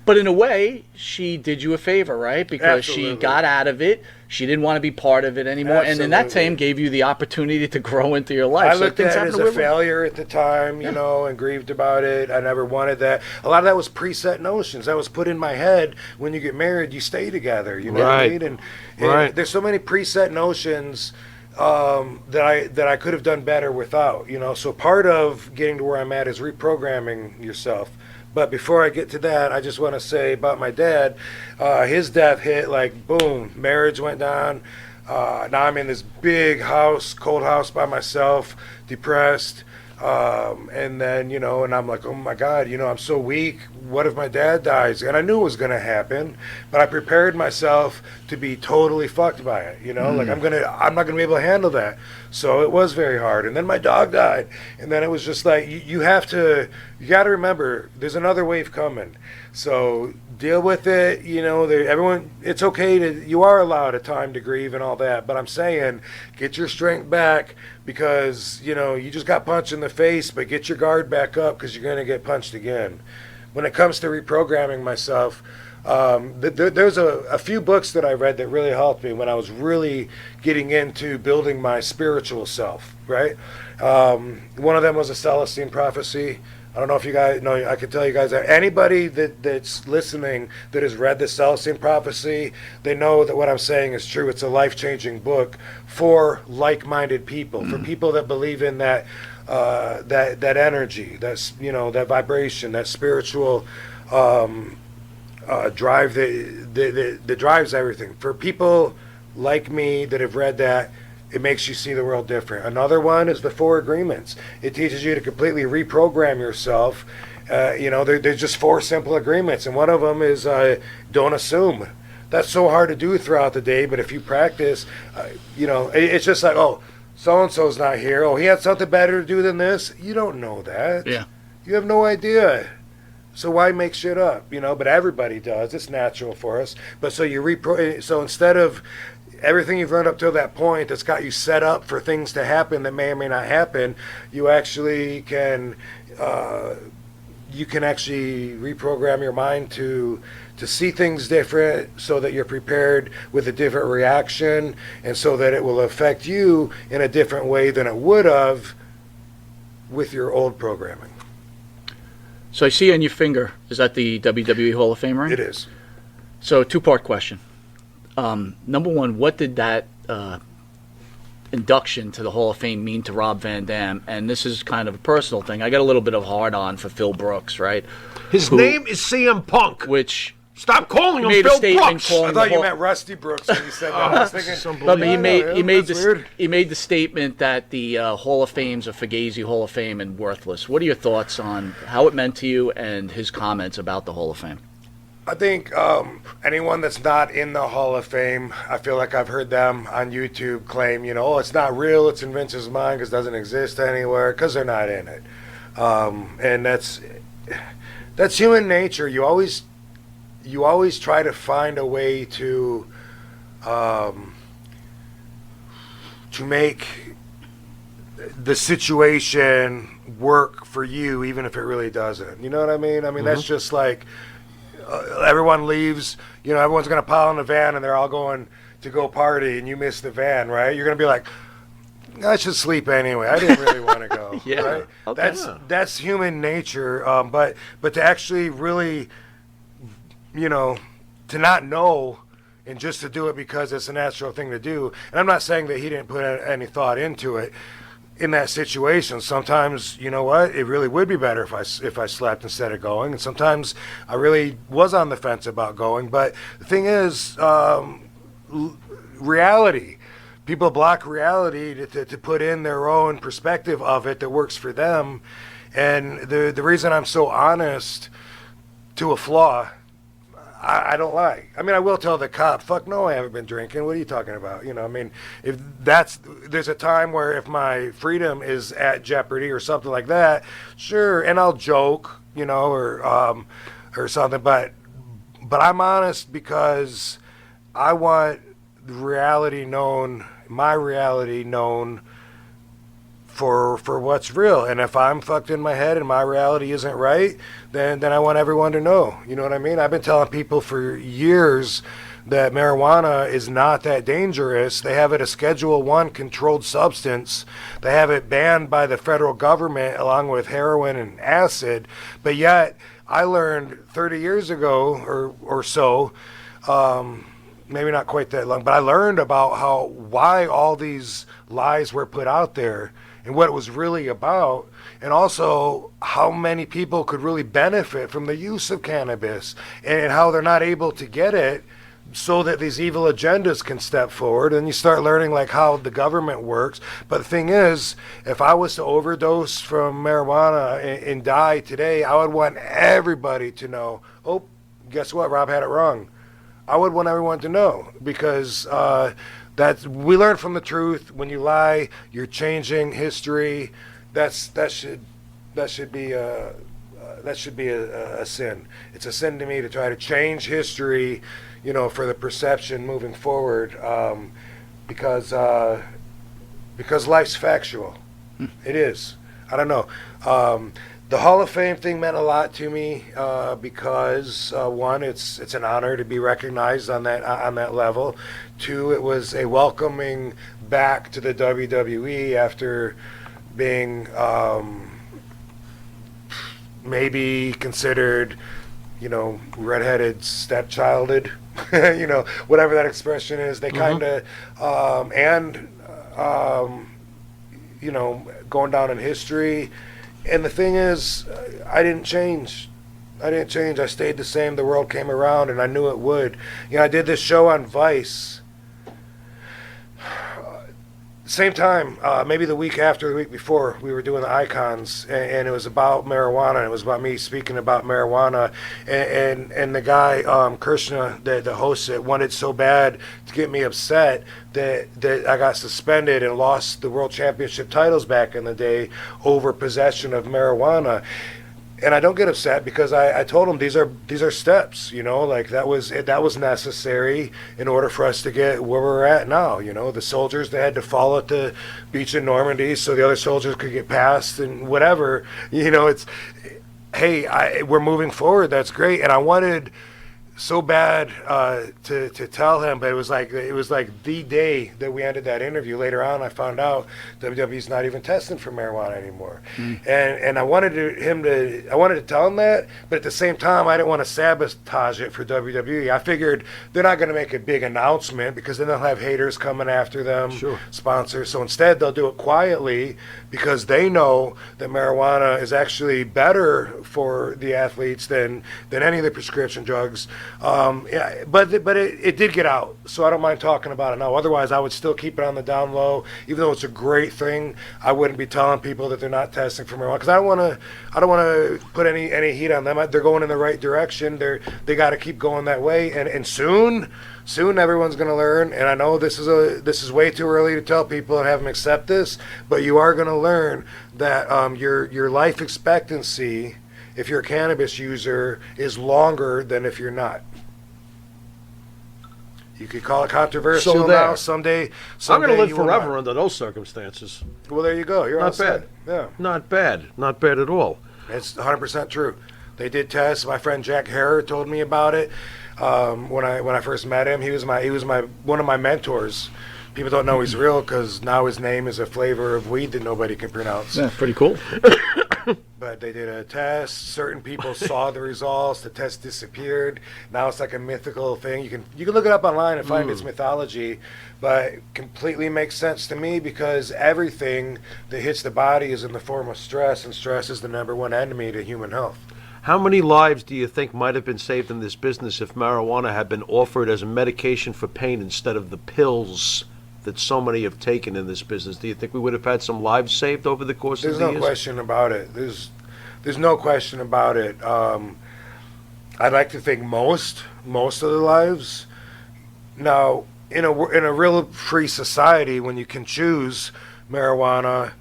C: But in a way, she did you a favor, right? Because
A: Absolutely.
C: she got out of it. She didn't want to be part of it anymore. And in that
A: Absolutely.
C: time, gave you the opportunity to grow into your life.
A: I
C: So
A: looked
C: things
A: at it
C: happen
A: as
C: to
A: a
C: everyone.
A: failure at the time, and grieved about it. I never wanted that. A lot of that was preset notions that was put in my head. When you get married, you stay together. You know what I
D: Right.
A: mean? And
D: Right.
A: there's so many preset notions that I could have done better without. So part of getting to where I'm at is reprogramming yourself. But before I get to that, I just want to say about my dad. His death hit like boom. Marriage went down. Now I'm in this big house, cold house by myself, depressed. And then, and I'm like, oh my God, I'm so weak. What if my dad dies? And I knew it was going to happen, but I prepared myself to be totally fucked by it. Like I'm not going to be able to handle that. So it was very hard. And then my dog died. And then it was just like, you got to remember there's another wave coming. So deal with it. Everyone, it's okay you are allowed a time to grieve and all that. But I'm saying, get your strength back, because, you just got punched in the face, but get your guard back up, because you're going to get punched again. When it comes to reprogramming myself, there's a few books that I read that really helped me when I was really getting into building my spiritual self, right? One of them was a Celestine Prophecy. I don't know if you guys know. I can tell you guys that anybody that's listening that has read the Celestine Prophecy, they know that what I'm saying is true. It's a life-changing book for like-minded people, for people that believe in that that energy, that's that vibration, that spiritual drive that drives everything. For people like me that have read that, it makes you see the world different. Another one is the Four Agreements. It teaches you to completely reprogram yourself. There's just 4 simple agreements, and one of them is don't assume. That's so hard to do throughout the day, but if you practice, it's just like, oh, so-and-so's not here. Oh, he had something better to do than this. You don't know that.
C: Yeah.
A: You have no idea. So why make shit up? But everybody does. It's natural for us. But so so instead of everything you've learned up till that point that's got you set up for things to happen that may or may not happen, you actually can actually reprogram your mind to see things different, so that you're prepared with a different reaction, and so that it will affect you in a different way than it would have with your old programming.
C: So I see on your finger, is that the WWE Hall of Fame ring?
A: It is.
C: So 2-part question. Number one, what did that induction to the Hall of Fame mean to Rob Van Dam? And this is kind of a personal thing. I got a little bit of hard on for Phil Brooks, right?
D: His name is CM Punk.
C: Which
D: Stop calling him
C: made a
D: Bill
C: statement
D: Brooks.
C: calling
A: I
C: the
A: thought you
C: Hall-
A: meant Rusty Brooks when you said that. I was thinking,
C: But he
A: Yeah,
C: made
A: yeah,
C: he made
A: that's
C: the
A: weird.
C: he made the statement that the Hall of Fame's a Fugazi Hall of Fame and worthless. What are your thoughts on how it meant to you and his comments about the Hall of Fame?
A: I think anyone that's not in the Hall of Fame, I feel like I've heard them on YouTube claim, oh, it's not real, it's in Vince's mind because it doesn't exist anywhere, because they're not in it. And that's human nature. You always try to find a way to make the situation work for you, even if it really doesn't. You know what I mean? I mean, that's just like everyone leaves, everyone's going to pile in the van and they're all going to go party and you miss the van, right? You're going to be like, I should sleep anyway. I didn't really want to go.
C: Yeah.
A: Right?
C: Okay.
A: That's human nature. But to actually really, to not know and just to do it because it's a natural thing to do. And I'm not saying that he didn't put any thought into it. In that situation, sometimes, you know what, it really would be better if I slept instead of going, and sometimes I really was on the fence about going. But the thing is, reality. People block reality to put in their own perspective of it that works for them. And the reason I'm so honest to a flaw, I don't lie. I mean, I will tell the cop, fuck no, I haven't been drinking. What are you talking about? I mean, there's a time where if my freedom is at jeopardy or something like that, sure, and I'll joke, or something, but I'm honest because I want reality known, my reality known for what's real. And if I'm fucked in my head and my reality isn't right, then I want everyone to know. You know what I mean? I've been telling people for years that marijuana is not that dangerous. They have it a Schedule I controlled substance. They have it banned by the federal government along with heroin and acid. But yet, I learned 30 years ago or so, maybe not quite that long, but I learned about why all these lies were put out there and what it was really about, and also how many people could really benefit from the use of cannabis and how they're not able to get it so that these evil agendas can step forward. And you start learning like how the government works. But the thing is, if I was to overdose from marijuana and die today, I would want everybody to know, oh, guess what, Rob had it wrong. I would want everyone to know, because we learn from the truth. When you lie, you're changing history. That should be a sin. It's a sin to me to try to change history, for the perception moving forward, because life's factual. It is. I don't know. The Hall of Fame thing meant a lot to me because one, it's an honor to be recognized on that level. Two, it was a welcoming back to the WWE after being maybe considered, redheaded stepchilded, whatever that expression is. They kind of going down in history. And the thing is, I didn't change. I stayed the same. The world came around, and I knew it would. I did this show on Vice. Same time, maybe the week before, we were doing the Icons, and it was about marijuana. And it was about me speaking about marijuana, and the guy Krishna, the host, it wanted so bad to get me upset that I got suspended and lost the world championship titles back in the day over possession of marijuana. And I don't get upset because I told him these are steps, like that was necessary in order for us to get where we're at now. The soldiers, they had to fall at the beach in Normandy so the other soldiers could get past and whatever. It's, hey, we're moving forward. That's great. And I wanted so bad to tell him, but it was like the day that we ended that interview. Later on, I found out WWE's not even testing for marijuana anymore, and I wanted to tell him that, but at the same time, I didn't want to sabotage it for WWE. I figured they're not going to make a big announcement because then they'll have haters coming after them, sponsors. So instead, they'll do it quietly because they know that marijuana is actually better for the athletes than any of the prescription drugs. Yeah, but it did get out, so I don't mind talking about it now. Otherwise, I would still keep it on the down low, even though it's a great thing. I wouldn't be telling people that they're not testing for marijuana because I don't want to put any heat on them. They're going in the right direction. They got to keep going that way, and soon everyone's going to learn. And I know this is way too early to tell people and have them accept this, but you are going to learn that your life expectancy, if you're a cannabis user, is longer than if you're not. You could call it controversial
D: So there.
A: now. Someday
D: I'm going to live
A: you will
D: forever
A: not.
D: under those circumstances.
A: Well, there you go. You're all
D: Not
A: set.
D: bad.
A: Yeah,
D: Not bad. Not bad at all.
A: it's 100% true. They did tests. My friend Jack Harrer told me about it when I first met him. He was one of my mentors. People don't know he's real because now his name is a flavor of weed that nobody can pronounce.
C: Yeah, pretty cool.
A: But they did a test. Certain people saw the results. The test disappeared. Now it's like a mythical thing. You can look it up online and find its mythology, but it completely makes sense to me because everything that hits the body is in the form of stress, and stress is the number one enemy to human health.
D: How many lives do you think might have been saved in this business if marijuana had been offered as a medication for pain instead of the pills that so many have taken in this business? Do you think we would have had some lives saved over the course
A: There's
D: of the
A: no
D: years?
A: question about it. There's no question about it. I'd like to think most of the lives. Now, in a real free society, when you can choose marijuana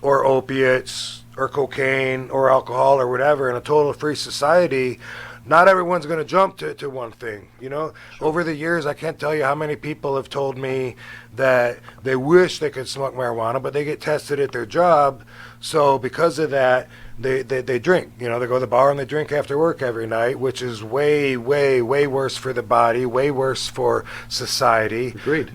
A: or opiates or cocaine or alcohol or whatever, in a total free society, not everyone's going to jump to one thing, you know. Over the years, I can't tell you how many people have told me that they wish they could smoke marijuana, but they get tested at their job, so because of that, they drink. You know, they go to the bar and they drink after work every night, which is way worse for the body, way worse for society.
D: Agreed.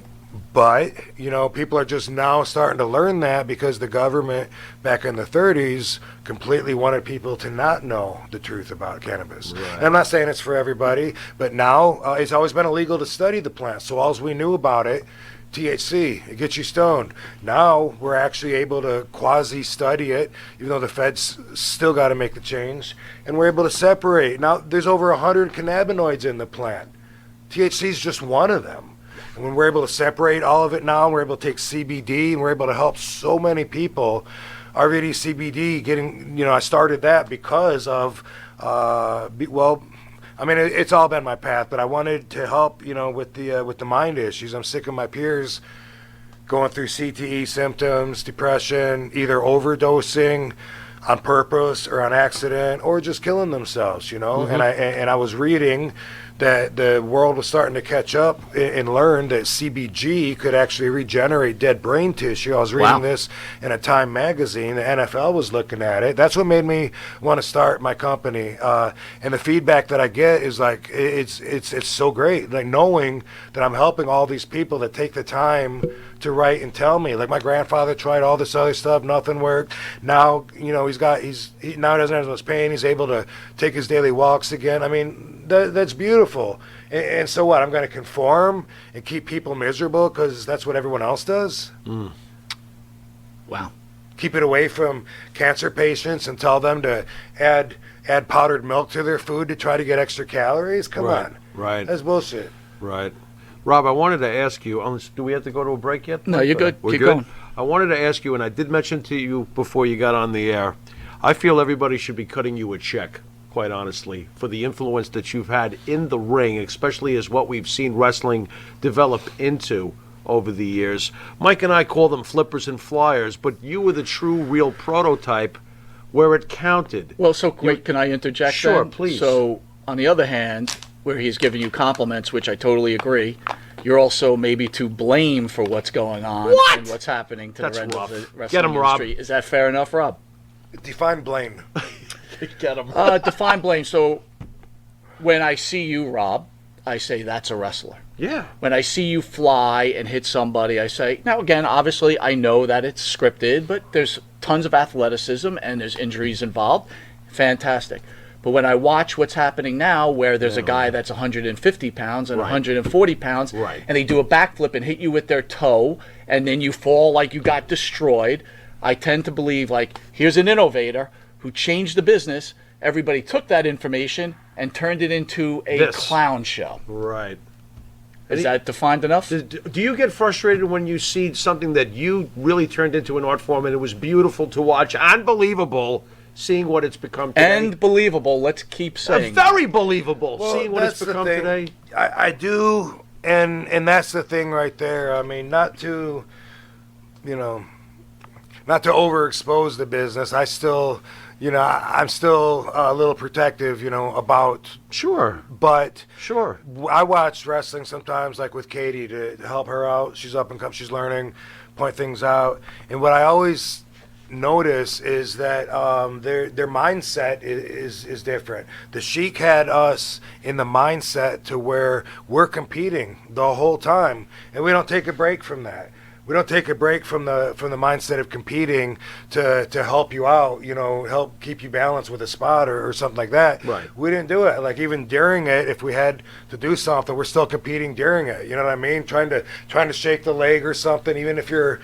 A: But, you know, people are just now starting to learn that because the government back in the 30s completely wanted people to not know the truth about cannabis.
D: Right.
A: And I'm not saying it's for everybody, but now it's always been illegal to study the plant. So all we knew about it, THC, it gets you stoned. Now we're actually able to quasi-study it, even though the feds still got to make the change. And we're able to separate. Now there's over 100 cannabinoids in the plant. THC is just one of them. And when we're able to separate all of it now, we're able to take CBD and we're able to help so many people. RVD CBD I started that because of, it's all been my path, but I wanted to help, with the mind issues. I'm sick of my peers going through CTE symptoms, depression, either overdosing on purpose or on accident, or just killing themselves,
D: Mm-hmm.
A: And I was reading that the world was starting to catch up and learn that CBG could actually regenerate dead brain tissue. I was reading this in a Time magazine. The NFL was looking at it. That's what made me want to start my company. And the feedback that I get is like, it's so great. Like knowing that I'm helping all these people that take the time to write and tell me. Like my grandfather tried all this other stuff, nothing worked. Now, he now doesn't have as much pain. He's able to take his daily walks again. I mean, that's beautiful. And so what? I'm going to conform and keep people miserable because that's what everyone else does?
C: Wow.
A: Keep it away from cancer patients and tell them to add powdered milk to their food to try to get extra calories? Come on.
D: Right.
A: That's bullshit.
D: Right. Rob, I wanted to ask you, do we have to go to a break yet?
C: No, you're good.
D: We're
C: Keep
D: good?
C: going.
D: I wanted to ask you, and I did mention to you before you got on the air, I feel everybody should be cutting you a check, quite honestly, for the influence that you've had in the ring, especially as what we've seen wrestling develop into over the years. Mike and I call them flippers and flyers, but you were the true, real prototype where it counted.
C: Well, so wait, can I interject?
D: Sure,
C: then?
D: please.
C: So, on the other hand, where he's giving you compliments, which I totally agree, you're also maybe to blame for what's going on and what's happening to
D: That's
C: the rest
D: rough.
C: of the wrestling
D: Get him, Rob.
C: industry. Is that fair enough, Rob?
A: Define blame.
D: Get him.
C: Define blame. So, when I see you, Rob, I say that's a wrestler.
D: Yeah.
C: When I see you fly and hit somebody, I say, now again, obviously I know that it's scripted, but there's tons of athleticism and there's injuries involved. Fantastic. But when I watch what's happening now, where there's a guy that's 150 pounds and 140 pounds, and they do a backflip and hit you with their toe, and then you fall like you got destroyed, I tend to believe, like, here's an innovator who changed the business, everybody took that information and turned it into a
D: This.
C: clown show.
D: Right.
C: Is that defined enough?
D: Do you get frustrated when you see something that you really turned into an art form and it was beautiful to watch, unbelievable, seeing what it's become today?
C: And believable, let's keep saying.
D: Very believable,
A: Well,
D: seeing what it's
A: that's the
D: become
A: thing.
D: today.
A: I do, and that's the thing right there. I mean, not to overexpose the business. I still, I'm still a little protective, about.
D: Sure.
A: But
D: Sure.
A: I watch wrestling sometimes, like with Katie, to help her out. She's up and come, she's learning, point things out. And what I always notice is that their mindset is different. The Sheik had us in the mindset to where we're competing the whole time, and we don't take a break from that. We don't take a break from the mindset of competing to help you out, help keep you balanced with a spot or something like that.
D: Right.
A: We didn't do it. Like even during it, if we had to do something, we're still competing during it. You know what I mean? Trying to shake the leg or something, even if you're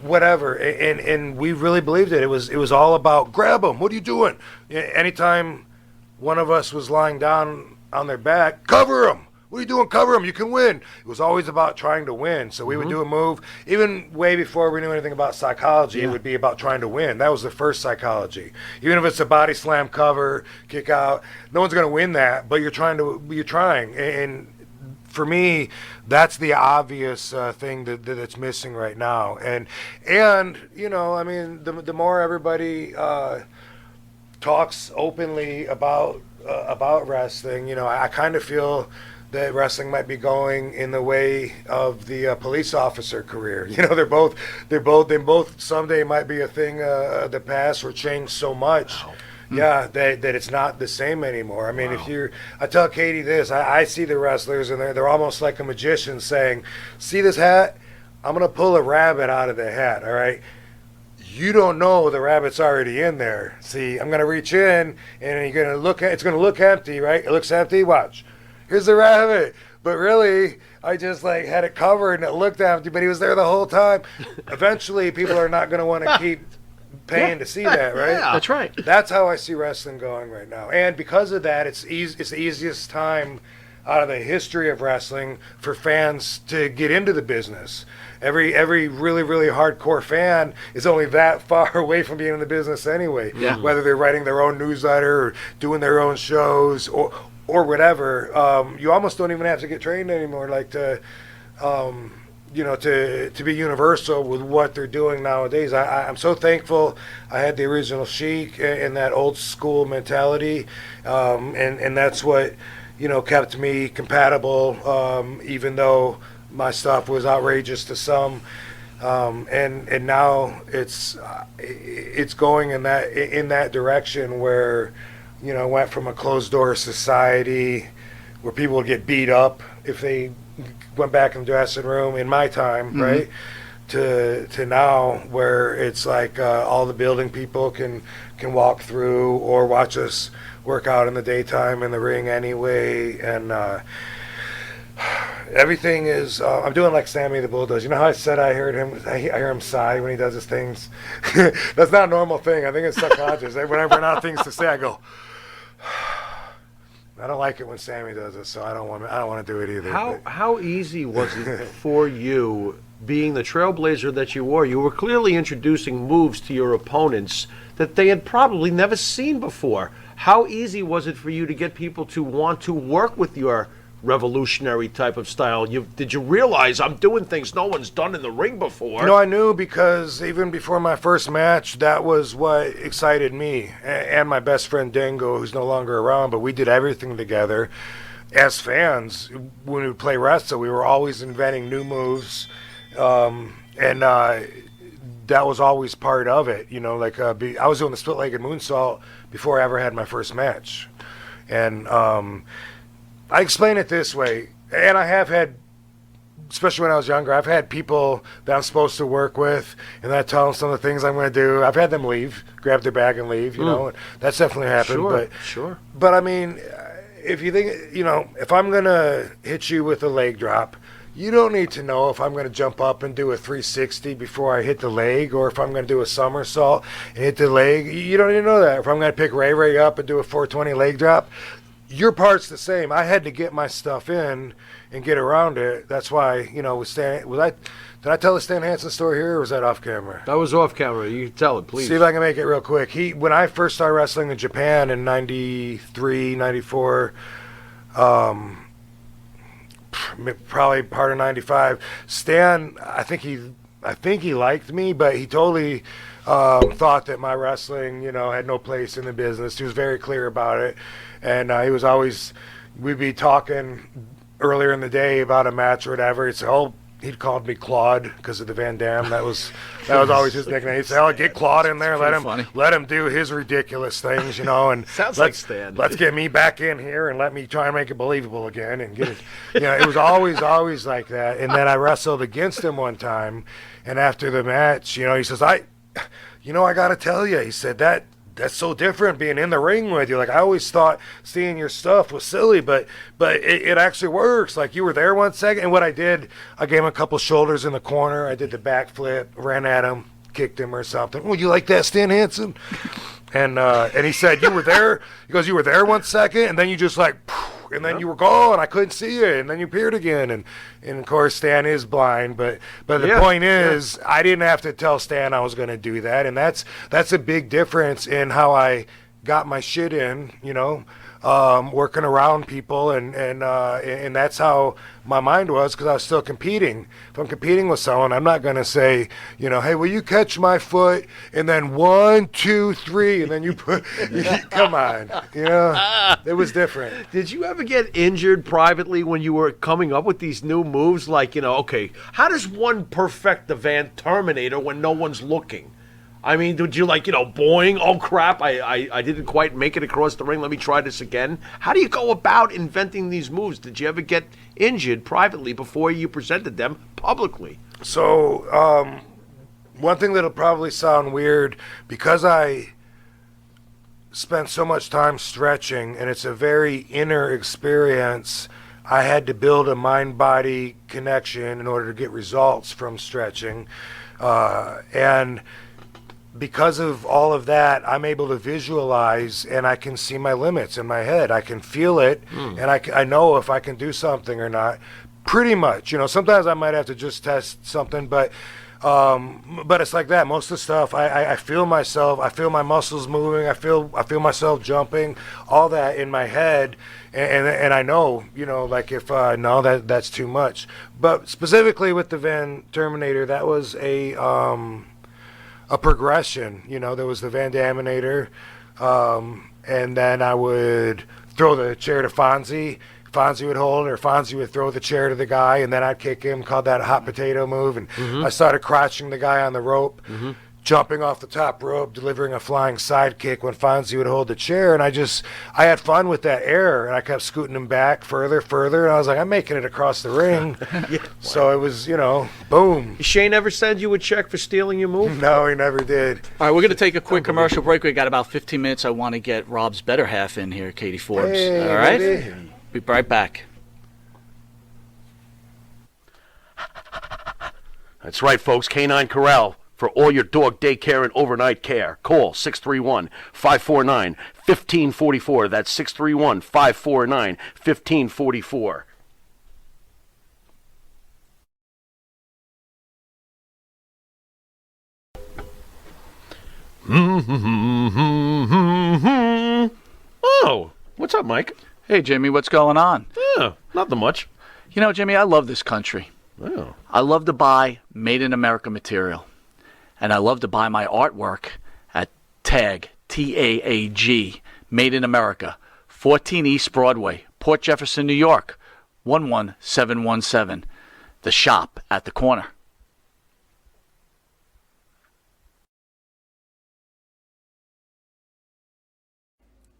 A: whatever. And we really believed it. It was all about grab them. What are you doing? Anytime one of us was lying down on their back, cover them. What are you doing? Cover them. You can win. It was always about trying to win. So we would do a move, even way before we knew anything about psychology. It would be about trying to win. That was the first psychology. Even if it's a body slam, cover, kick out, no one's going to win that. But you're trying. And for me, that's the obvious thing that's missing right now. And I mean, the more everybody talks openly about wrestling, I kind of feel that wrestling might be going in the way of the police officer career. They both someday might be a thing of the past or changed so much. Wow. Yeah, that it's not the same anymore. I mean, I tell Katie this, I see the wrestlers and they're almost like a magician saying, see this hat? I'm going to pull a rabbit out of the hat, all right? You don't know the rabbit's already in there. See, I'm going to reach in and you're going to look at, it's going to look empty, right? It looks empty, watch. Here's the rabbit. But really, I just had it covered and it looked empty, but he was there the whole time. Eventually, people are not going to want to keep paying to see that, right?
D: Yeah.
C: That's right.
A: That's how I see wrestling going right now. And because of that, it's the easiest time out of the history of wrestling for fans to get into the business. Every really, really hardcore fan is only that far away from being in the business anyway.
C: Yeah.
A: Whether they're writing their own newsletter or doing their own shows or whatever. You almost don't even have to get trained anymore, to be universal with what they're doing nowadays. I'm so thankful I had the original Sheik and that old school mentality, and that's what kept me compatible, even though my stuff was outrageous to some. And now it's going in that direction where went from a closed door society where people would get beat up if they went back in the dressing room in my time, right? To now where it's all the building people can walk through or watch us work out in the daytime in the ring anyway, and everything is. I'm doing like Sammy the Bull does. You know how I said I hear him sigh when he does his things. That's not a normal thing. I think it's subconscious. When I run out of things to say, I go. I don't like it when Sammy does it, so I don't want to do it either.
D: How easy was it for you, being the trailblazer that you were? You were clearly introducing moves to your opponents that they had probably never seen before. How easy was it for you to get people to want to work with your revolutionary type of style? Did you realize I'm doing things no one's done in the ring before?
A: I knew, because even before my first match, that was what excited me and my best friend Dingo, who's no longer around, but we did everything together. As fans, when we would play wrestle, we were always inventing new moves, and that was always part of it. I was doing the split-legged moonsault before I ever had my first match. And I explain it this way, and I have had, especially when I was younger, I've had people that I'm supposed to work with, and I tell them some of the things I'm going to do. I've had them leave, grab their bag and leave, and that's definitely happened.
D: Sure.
A: But I mean, if you think, if I'm going to hit you with a leg drop, you don't need to know if I'm going to jump up and do a 360 before I hit the leg, or if I'm going to do a somersault and hit the leg. You don't even know that. If I'm going to pick Ray Ray up and do a 420 leg drop, your part's the same. I had to get my stuff in and get around it. That's why, with Stan, did I tell the Stan Hansen story here, or was that off camera?
D: That was off camera. You tell it, please.
A: See if I can make it real quick. When I first started wrestling in Japan in 93, 94, probably part of 95, Stan, I think he liked me, but he totally thought that my wrestling, had no place in the business. He was very clear about it. And he was always, we'd be talking earlier in the day about a match or whatever. He'd called me Claude because of the Van Damme. That was always his nickname. He'd say, get Claude in there, let him do his ridiculous things, and
D: sounds like Stan.
A: Let's get me back in here and let me try and make it believable again and get it. It was always like that. And then I wrestled against him one time, and after the match, he says, I got to tell you, he said, that's so different being in the ring with you. Like, I always thought seeing your stuff was silly, but it actually works. Like, you were there 1 second, and what I did, I gave him a couple shoulders in the corner. I did the backflip, ran at him, kicked him or something. Well, you like that, Stan Hansen? And he said, you were there. He goes, you were there 1 second, and then you just like, and then you were gone. I couldn't see you, and then you appeared again. And of course, Stan is blind, but the point is, I didn't have to tell Stan I was going to do that, and that's a big difference in how I got my shit in, working around people, and that's how my mind was, because I was still competing. If I'm competing with someone, I'm not going to say, hey, will you catch my foot, and then 1, 2, 3, and then you put, come on, it was different.
D: Did you ever get injured privately when you were coming up with these new moves? Like, okay, how does one perfect the Van Terminator when no one's looking? I mean, did you boing, oh crap, I didn't quite make it across the ring, let me try this again? How do you go about inventing these moves? Did you ever get injured privately before you presented them publicly?
A: So, one thing that'll probably sound weird, because I spent so much time stretching, and it's a very inner experience, I had to build a mind-body connection in order to get results from stretching, and because of all of that, I'm able to visualize, and I can see my limits in my head. I can feel it, and I know if I can do something or not. Pretty much, sometimes I might have to just test something, but it's like that. Most of the stuff, I feel myself. I feel my muscles moving. I feel myself jumping. All that in my head, and I know, like if no, that's too much. But specifically with the Van Terminator, that was a progression. There was the Van Daminator, and then I would throw the chair to Fonzie. Fonzie would hold, or Fonzie would throw the chair to the guy, and then I'd kick him, called that a hot potato move. And I started crotching the guy on the rope, jumping off the top rope, delivering a flying side kick when Fonzie would hold the chair. And I had fun with that air, and I kept scooting him back further, and I was like, I'm making it across the ring. So it was, boom.
D: Shane ever send you a check for stealing your move?
A: No, he never did.
C: All right, we're going to take a quick commercial break. We got about 15 minutes. I want to get Rob's better half in here, Katie Forbes.
A: Hey,
C: all right?
A: buddy.
C: Be right back.
G: That's right, folks. Canine Corral for all your dog daycare and overnight care. Call 631-549-1544. That's 631-549-1544.
D: Oh, what's up, Mike?
C: Hey, Jimmy, what's going on?
D: Yeah, nothing much.
C: Jimmy, I love this country.
D: Oh.
C: I love to buy Made in America material. And I love to buy my artwork at TAG, T-A-A-G, Made in America, 14 East Broadway, Port Jefferson, New York, 11717. The shop at the corner.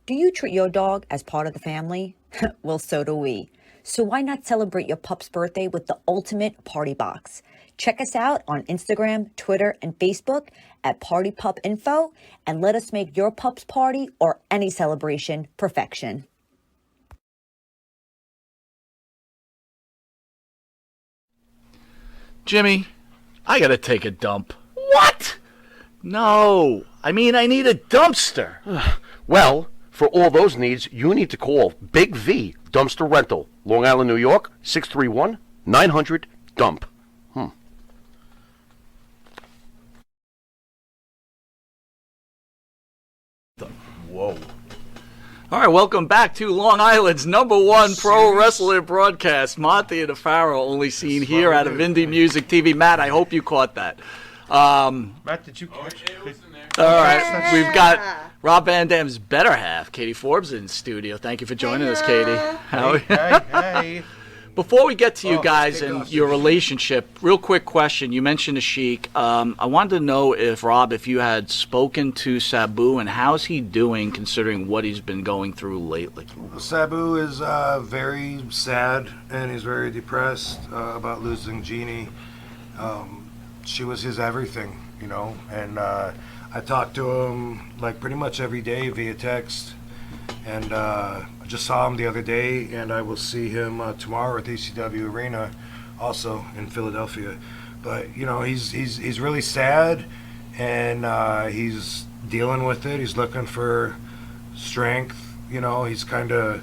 H: Do you treat your dog as part of the family? Well, so do we. So why not celebrate your pup's birthday with the ultimate party box? Check us out on Instagram, Twitter, and Facebook at Party Pup Info, and let us make your pup's party or any celebration perfection.
C: Jimmy, I gotta take a dump.
G: What?
C: No, I mean I need a dumpster.
G: Well, for all those needs, you need to call Big V Dumpster Rental, Long Island, New York, 631-900-DUMP.
C: Whoa. All right, welcome back to Long Island's #1 pro wrestling broadcast. Monty and the Pharaoh, only seen here out of Indie Music TV. Matt, I hope you caught that.
D: Matt, did you catch it?
C: All right, we've got Rob Van Dam's better half, Katie Forbes, in studio. Thank you for joining us, Katie.
D: Hey.
C: Before we get to you guys and your relationship, real quick question. You mentioned the Sheik. I wanted to know if, Rob, if you had spoken to Sabu and how's he doing considering what he's been going through lately?
A: Sabu is very sad and he's very depressed about losing Jeannie. She was his everything, you know, and I talked to him like pretty much every day via text. And I just saw him the other day, and I will see him tomorrow at the ECW Arena, also in Philadelphia. But you know, he's really sad, and he's dealing with it. He's looking for strength. You know, he's kind of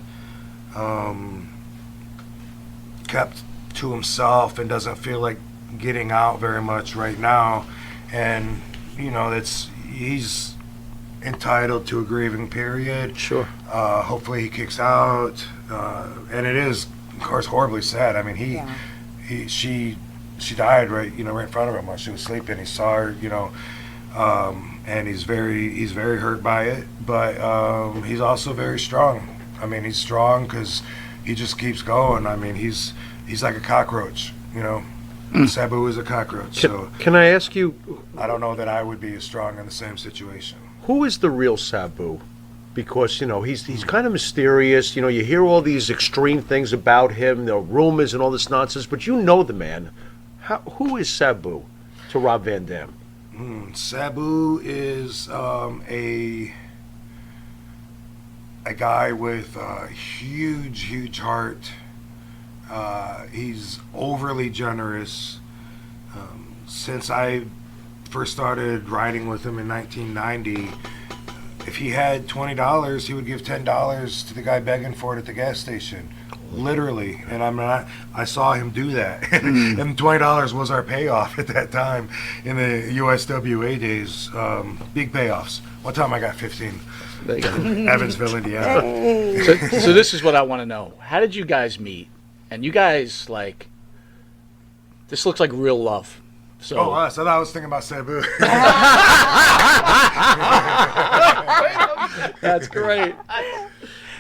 A: kept to himself and doesn't feel like getting out very much right now. And you know, he's entitled to a grieving period.
D: Sure.
A: Hopefully he kicks out, and it is, of course, horribly sad. I mean, she died right in front of him while she was sleeping. He saw her, and he's very hurt by it. But he's also very strong. I mean, he's strong because he just keeps going. I mean, he's like a cockroach. Sabu is a cockroach.
D: Can I ask you,
A: I don't know that I would be as strong in the same situation.
D: who is the real Sabu? Because, he's kind of mysterious. You hear all these extreme things about him, the rumors and all this nonsense, but you know the man. Who is Sabu to Rob Van Dam?
A: Sabu is a guy with a huge heart. He's overly generous. Since I first started riding with him in 1990, if he had $20, he would give $10 to the guy begging for it at the gas station. Literally. And I saw him do that. And $20 was our payoff at that time in the USWA days. Big payoffs. One time I got 15.
C: There you go.
A: Evansville, Indiana.
C: So this is what I want to know. How did you guys meet? And you guys, this looks like real love. So,
A: us. I thought I was thinking about Sabu.
C: That's great.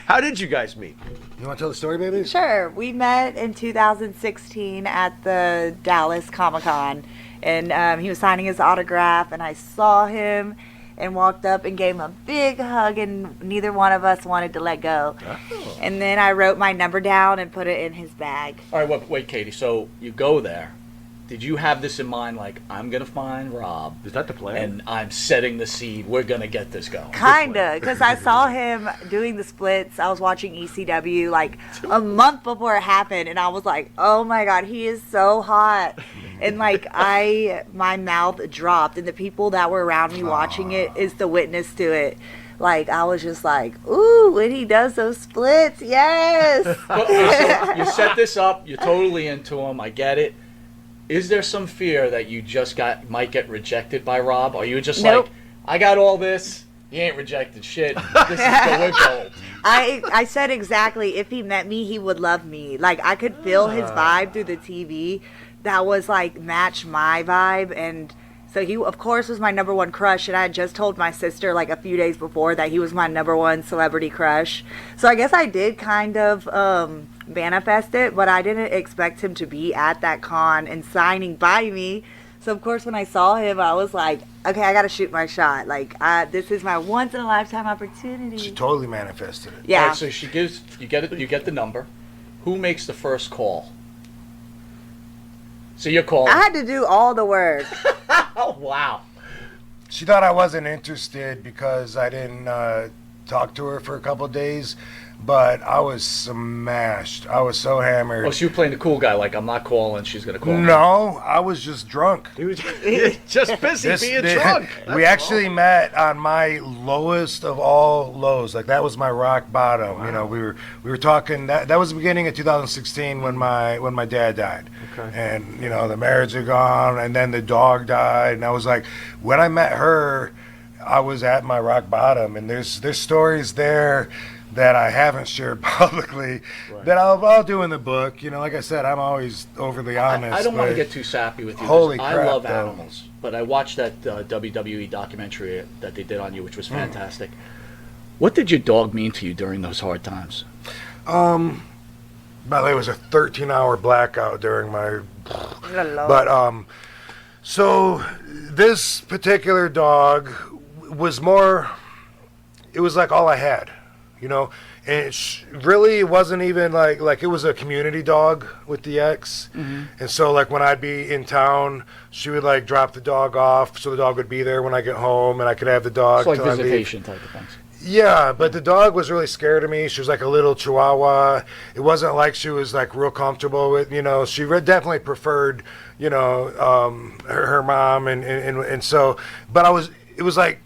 D: How did you guys meet?
A: You want to tell the story, baby?
I: Sure. We met in 2016 at the Dallas Comic-Con, and he was signing his autograph, and I saw him and walked up and gave him a big hug, and neither one of us wanted to let go. Oh. And then I wrote my number down and put it in his bag.
C: All right, wait, Katie. So you go there. Did you have this in mind, I'm going to find Rob?
D: Is that the plan?
C: And I'm setting the seed. We're going to get this going.
I: Kinda, because I saw him doing the splits. I was watching ECW a month before it happened, and I was like, oh my God, he is so hot. And my mouth dropped, and the people that were around me watching it is the witness to it. I was just ooh, when he does those splits, yes.
C: So you set this up. You're totally into him. I get it. Is there some fear that you just might get rejected by Rob? Are you just
I: nope.
C: I got all this, he ain't rejected shit, this is the gold?
I: I said exactly, if he met me, he would love me. I could feel his vibe through the TV that was match my vibe, and so he of course was my number one crush, and I had just told my sister a few days before that he was my number one celebrity crush. So I guess I did kind of manifest it, but I didn't expect him to be at that con and signing by me. So of course when I saw him, I was like, okay, I gotta shoot my shot. This is my once in a lifetime opportunity.
A: She totally manifested it.
I: Yeah.
C: Right, so she gives you get the number. Who makes the first call? So you're calling.
I: I had to do all the work.
C: Oh wow.
A: She thought I wasn't interested because I didn't talk to her for a couple of days. but I was smashed. I was so hammered.
C: Oh, so you were playing the cool guy, like I'm not calling, she's gonna call.
A: No, I was just drunk.
D: He was just busy being drunk.
A: We actually met on my lowest of all lows. Like that was my rock bottom.
D: Wow.
A: You know, we were talking. That was the beginning of 2016 when my dad died.
D: Okay.
A: And you know the marriage had gone, and then the dog died, and I was like, when I met her, I was at my rock bottom. And there's stories there that I haven't shared publicly, that I'll do in the book. You know, like I said, I'm always overly honest.
C: I don't want to get too sappy with you.
A: Holy
C: I
A: crap,
C: love
A: though.
C: animals, but I watched that WWE documentary that they did on you, which was fantastic. What did your dog mean to you during those hard times?
A: By the way, it was a 13-hour blackout during my. But so this particular dog was more. It was like all I had, you know, and it wasn't even like it was a community dog with the ex, and so like when I'd be in town, she would like drop the dog off, so the dog would be there when I get home, and I could have the dog.
C: It's like
A: till I leave.
C: visitation type of things.
A: Yeah, but the dog was really scared of me. She was like a little Chihuahua. It wasn't like she was like real comfortable with, you know, she definitely preferred, you know, her mom and so, but it was like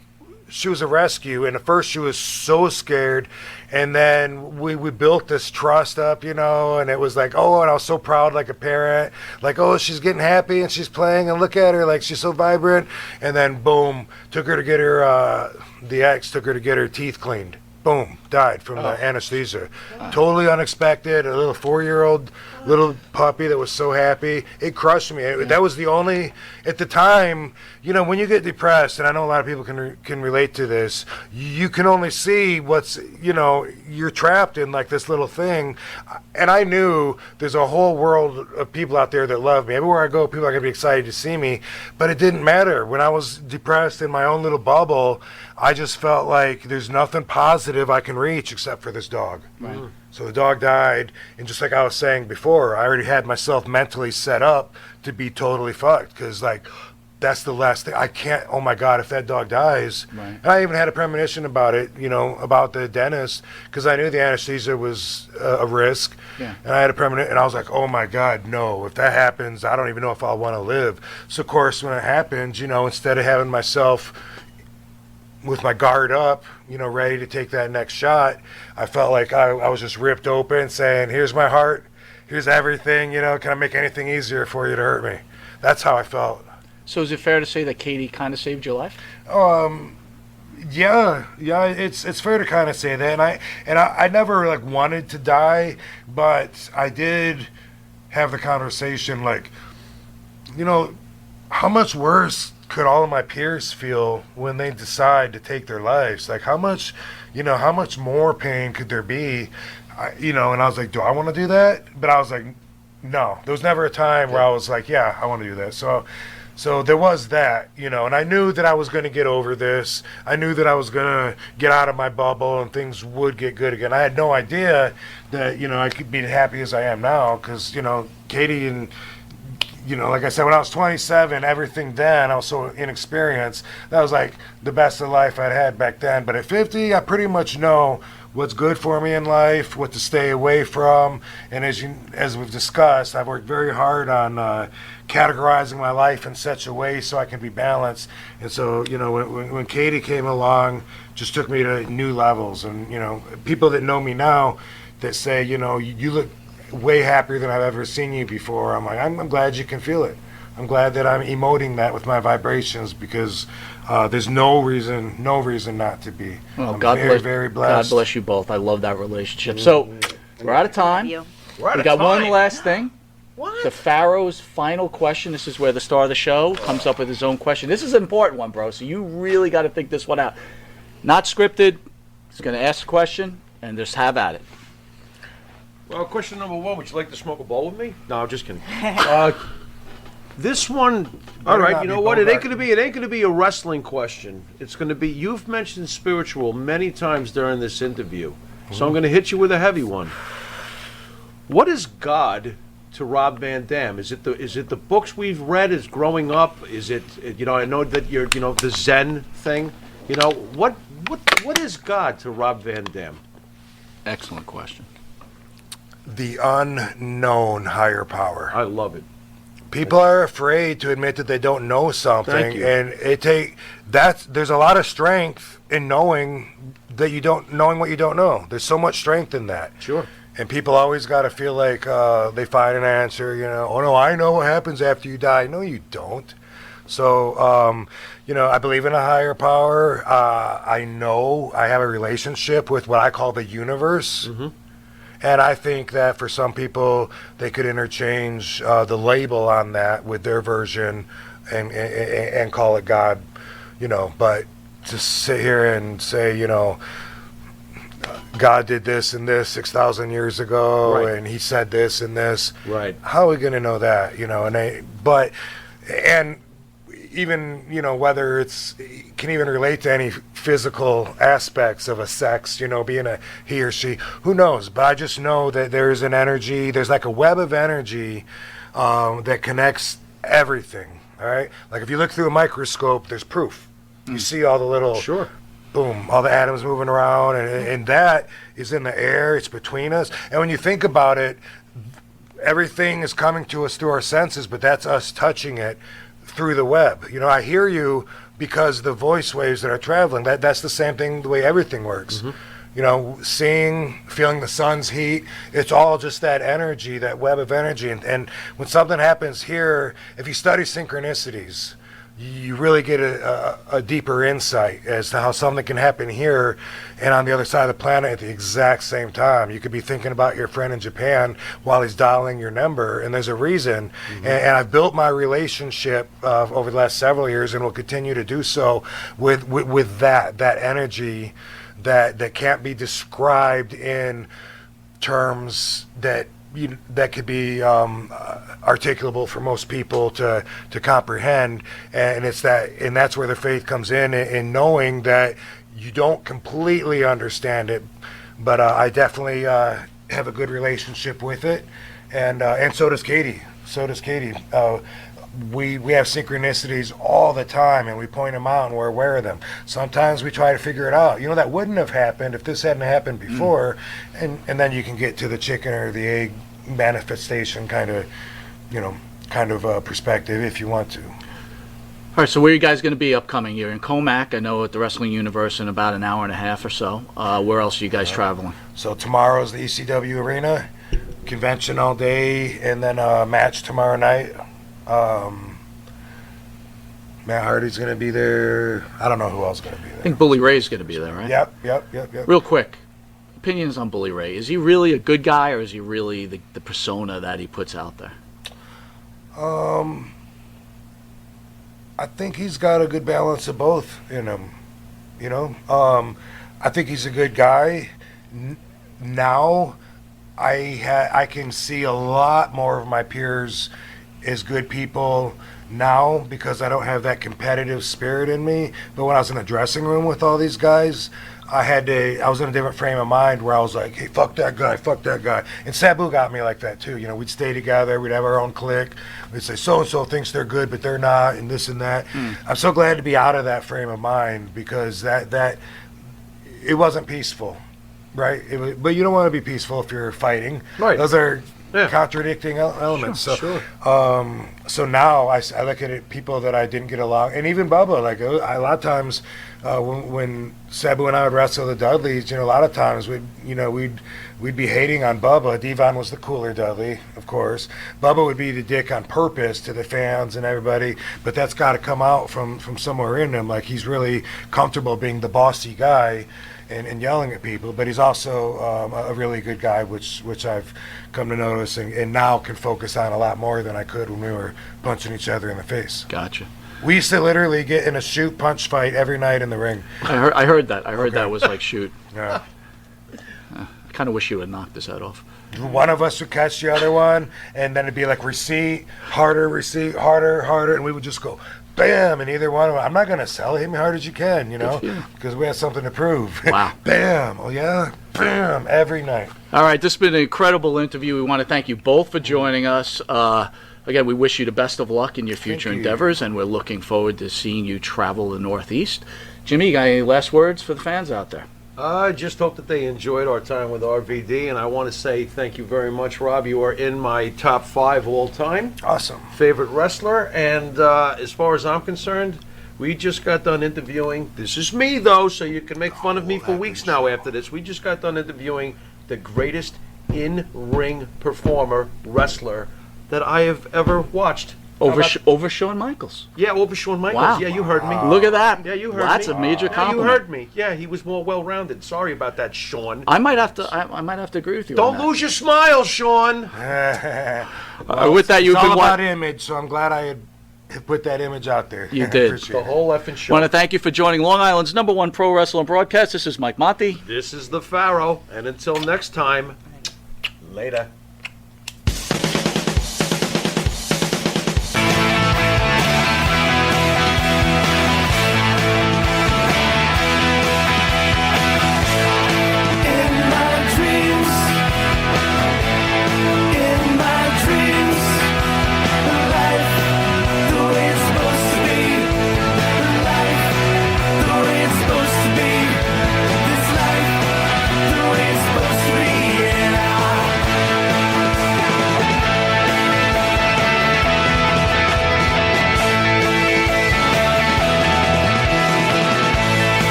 A: she was a rescue, and at first she was so scared, and then we built this trust up, you know, and it was like, oh, and I was so proud like a parent, like, oh, she's getting happy and she's playing, and look at her, like she's so vibrant, and then boom, took her to get her, the ex took her to get her teeth cleaned. Boom, died from the anesthesia. Totally unexpected. A little 4-year-old little puppy that was so happy. It crushed me. That was the only, at the time, you know, when you get depressed, and I know a lot of people can relate to this, you can only see what's, you know, you're trapped in like this little thing. And I knew there's a whole world of people out there that love me. Everywhere I go, people are going to be excited to see me. But it didn't matter. When I was depressed in my own little bubble, I just felt like there's nothing positive I can reach except for this dog.
C: Right.
A: So the dog died, and just like I was saying before, I already had myself mentally set up to be totally fucked, because like that's the last thing I can't. Oh my God, if that dog dies,
C: Right.
A: and I even had a premonition about it, you know, about the dentist, because I knew the anesthesia was a risk,
C: Yeah.
A: and I had a premonition, and I was like, oh my God, no, if that happens, I don't even know if I'll want to live. So of course, when it happens, you know, instead of having myself with my guard up, you know, ready to take that next shot, I felt like I was just ripped open, saying, here's my heart, here's everything, you know, can I make anything easier for you to hurt me? That's how I felt.
C: So is it fair to say that Katie kind of saved your life?
A: Yeah, it's fair to kind of say that, and I never like wanted to die, but I did have the conversation, like, you know, how much worse could all of my peers feel when they decide to take their lives? Like how much more pain could there be? You know, and I was like, do I want to do that? But I was like, no, there was never a time where I was like, yeah, I want to do that. So there was that, you know, and I knew that I was going to get over this. I knew that I was going to get out of my bubble and things would get good again. I had no idea that, you know, I could be happy as I am now, because, you know, Katie and, you know, like I said, when I was 27, everything then, I was so inexperienced. That was like the best of life I'd had back then. But at 50, I pretty much know what's good for me in life, what to stay away from. And as we've discussed, I've worked very hard on categorizing my life in such a way so I can be balanced. And so, you know, when Katie came along, just took me to new levels. And, you know, people that know me now that say, you know, you look way happier than I've ever seen you before. I'm like, I'm glad you can feel it. I'm glad that I'm emoting that with my vibrations, because there's no reason not to be.
C: Well,
A: I'm
C: God
A: very,
C: bless,
A: very blessed.
C: God bless you both. I love that relationship. So we're out of time.
I: You.
C: We got one last thing. The Pharaoh's final question. This is where the star of the show comes up with his own question. This is an important one, bro. So you really got to think this one out. Not scripted. He's going to ask a question and just have at it.
D: Well, question number one, would you like to smoke a bowl with me? No, I'm just kidding. This one, all right, you know what? It ain't gonna be a wrestling question. It's gonna be, you've mentioned spiritual many times during this interview, so I'm gonna hit you with a heavy one. What is God to Rob Van Dam? Is it the books we've read as growing up? Is it, you know, I know that you're, you know, the Zen thing. You know, what is God to Rob Van Dam?
C: Excellent question.
A: The unknown higher power.
D: I love it.
A: People are afraid to admit that they don't know something,
D: Thank you.
A: and there's a lot of strength in knowing that knowing what you don't know. There's so much strength in that.
D: Sure.
A: And people always got to feel like they find an answer, oh no, I know what happens after you die. No, you don't. So, I believe in a higher power. I know I have a relationship with what I call the universe.
D: Mm-hmm.
A: And I think that for some people, they could interchange the label on that with their version and call it God, But to sit here and say, God did this and this 6,000 years ago,
D: Right.
A: and he said this and this.
D: Right.
A: How are we going to know that, and even, whether can even relate to any physical aspects of a sex, being a he or she, who knows? But I just know that there's an energy, there's like a web of energy that connects everything, all right? Like if you look through a microscope, there's proof. You see all the little,
D: Sure.
A: boom, all the atoms moving around, and that is in the air, it's between us. And when you think about it, everything is coming to us through our senses, but that's us touching it through the web. I hear you because the voice waves that are traveling, that's the same thing, the way everything works.
D: Mm-hmm.
A: Seeing, feeling the sun's heat, it's all just that energy, that web of energy. And when something happens here, if you study synchronicities, you really get a deeper insight as to how something can happen here and on the other side of the planet at the exact same time. You could be thinking about your friend in Japan while he's dialing your number, and there's a reason. Mm-hmm. And I've built my relationship over the last several years, and will continue to do so with that energy that can't be described in terms that could be articulable for most people to comprehend, and that's where the faith comes in knowing that you don't completely understand it, but I definitely have a good relationship with it, and so does Katie. We have synchronicities all the time, and we point them out, and we're aware of them. Sometimes we try to figure it out. That wouldn't have happened if this hadn't happened before, and then you can get to the chicken or the egg manifestation kind of perspective if you want to.
C: All right, so where are you guys going to be upcoming? You're in Comac, I know, at the Wrestling Universe in about an hour and a half or so. Where else are you guys traveling?
A: So tomorrow's the ECW Arena, convention all day, and then a match tomorrow night. Matt Hardy's going to be there. I don't know who else is going to be there.
C: I think Bully Ray's going to be there, right?
A: Yep.
C: Real quick, opinions on Bully Ray. Is he really a good guy, or is he really the persona that he puts out there?
A: I think he's got a good balance of both in him. I think he's a good guy. Now, I can see a lot more of my peers as good people now because I don't have that competitive spirit in me. But when I was in the dressing room with all these guys, I was in a different frame of mind where I was like, hey, fuck that guy. And Sabu got me like that too. We'd stay together, we'd have our own clique. We'd say so-and-so thinks they're good, but they're not, and this and that. I'm so glad to be out of that frame of mind because that it wasn't peaceful, right? But you don't want to be peaceful if you're fighting. Right. Those are contradicting elements.
D: Sure.
A: So now I look at it, people that I didn't get along, and even Bubba. Like a lot of times, when Sabu and I would wrestle the Dudleys, a lot of times we'd be hating on Bubba. Devon was the cooler Dudley, of course. Bubba would be the dick on purpose to the fans and everybody, but that's got to come out from somewhere in him. Like he's really comfortable being the bossy guy and yelling at people, but he's also a really good guy, which I've come to notice and now can focus on a lot more than I could when we were punching each other in the face.
C: Gotcha.
A: We used to literally get in a shoot punch fight every night in the ring.
C: I heard that. I heard that was like shoot.
A: Yeah.
C: I kind of wish you would knock this head off.
A: One of us would catch the other one, and then it'd be like receipt, harder, and we would just go bam, and either one of them, I'm not going to sell it, hit me hard as you can, because we have something to prove.
C: Wow.
A: Bam, oh yeah, bam, every night.
C: All right, this has been an incredible interview. We want to thank you both for joining us. Again, we wish you the best of luck in your future endeavors, and we're looking forward to seeing you travel the Northeast. Jimmy, you got any last words for the fans out there?
D: I just hope that they enjoyed our time with RVD, and I want to say thank you very much, Rob. You are in my top 5 all time.
A: Awesome.
D: Favorite wrestler, and as far as I'm concerned, we just got done interviewing. This is me, though, so you can make fun of me for weeks now after this. We just got done interviewing the greatest in-ring performer, wrestler that I have ever watched.
C: Over Shawn Michaels.
D: Yeah, over Shawn Michaels.
C: Wow.
D: Yeah, you heard me.
C: Look at that.
D: Yeah, you heard me.
C: That's a major
D: Yeah,
C: compliment.
D: you heard me. Yeah, he was more well-rounded. Sorry about that, Sean.
C: I might have to agree with you.
D: Don't
C: on that.
D: lose your smile, Sean.
C: With that, you've
A: It's all
C: been
A: about image, so I'm glad I had put that image out there.
C: You did.
A: Appreciate
D: The
A: it.
D: whole effing show.
C: I want to thank you for joining Long Island's #1 pro wrestling broadcast. This is Mike Monty.
D: This is the Pharaoh, and until next time, later.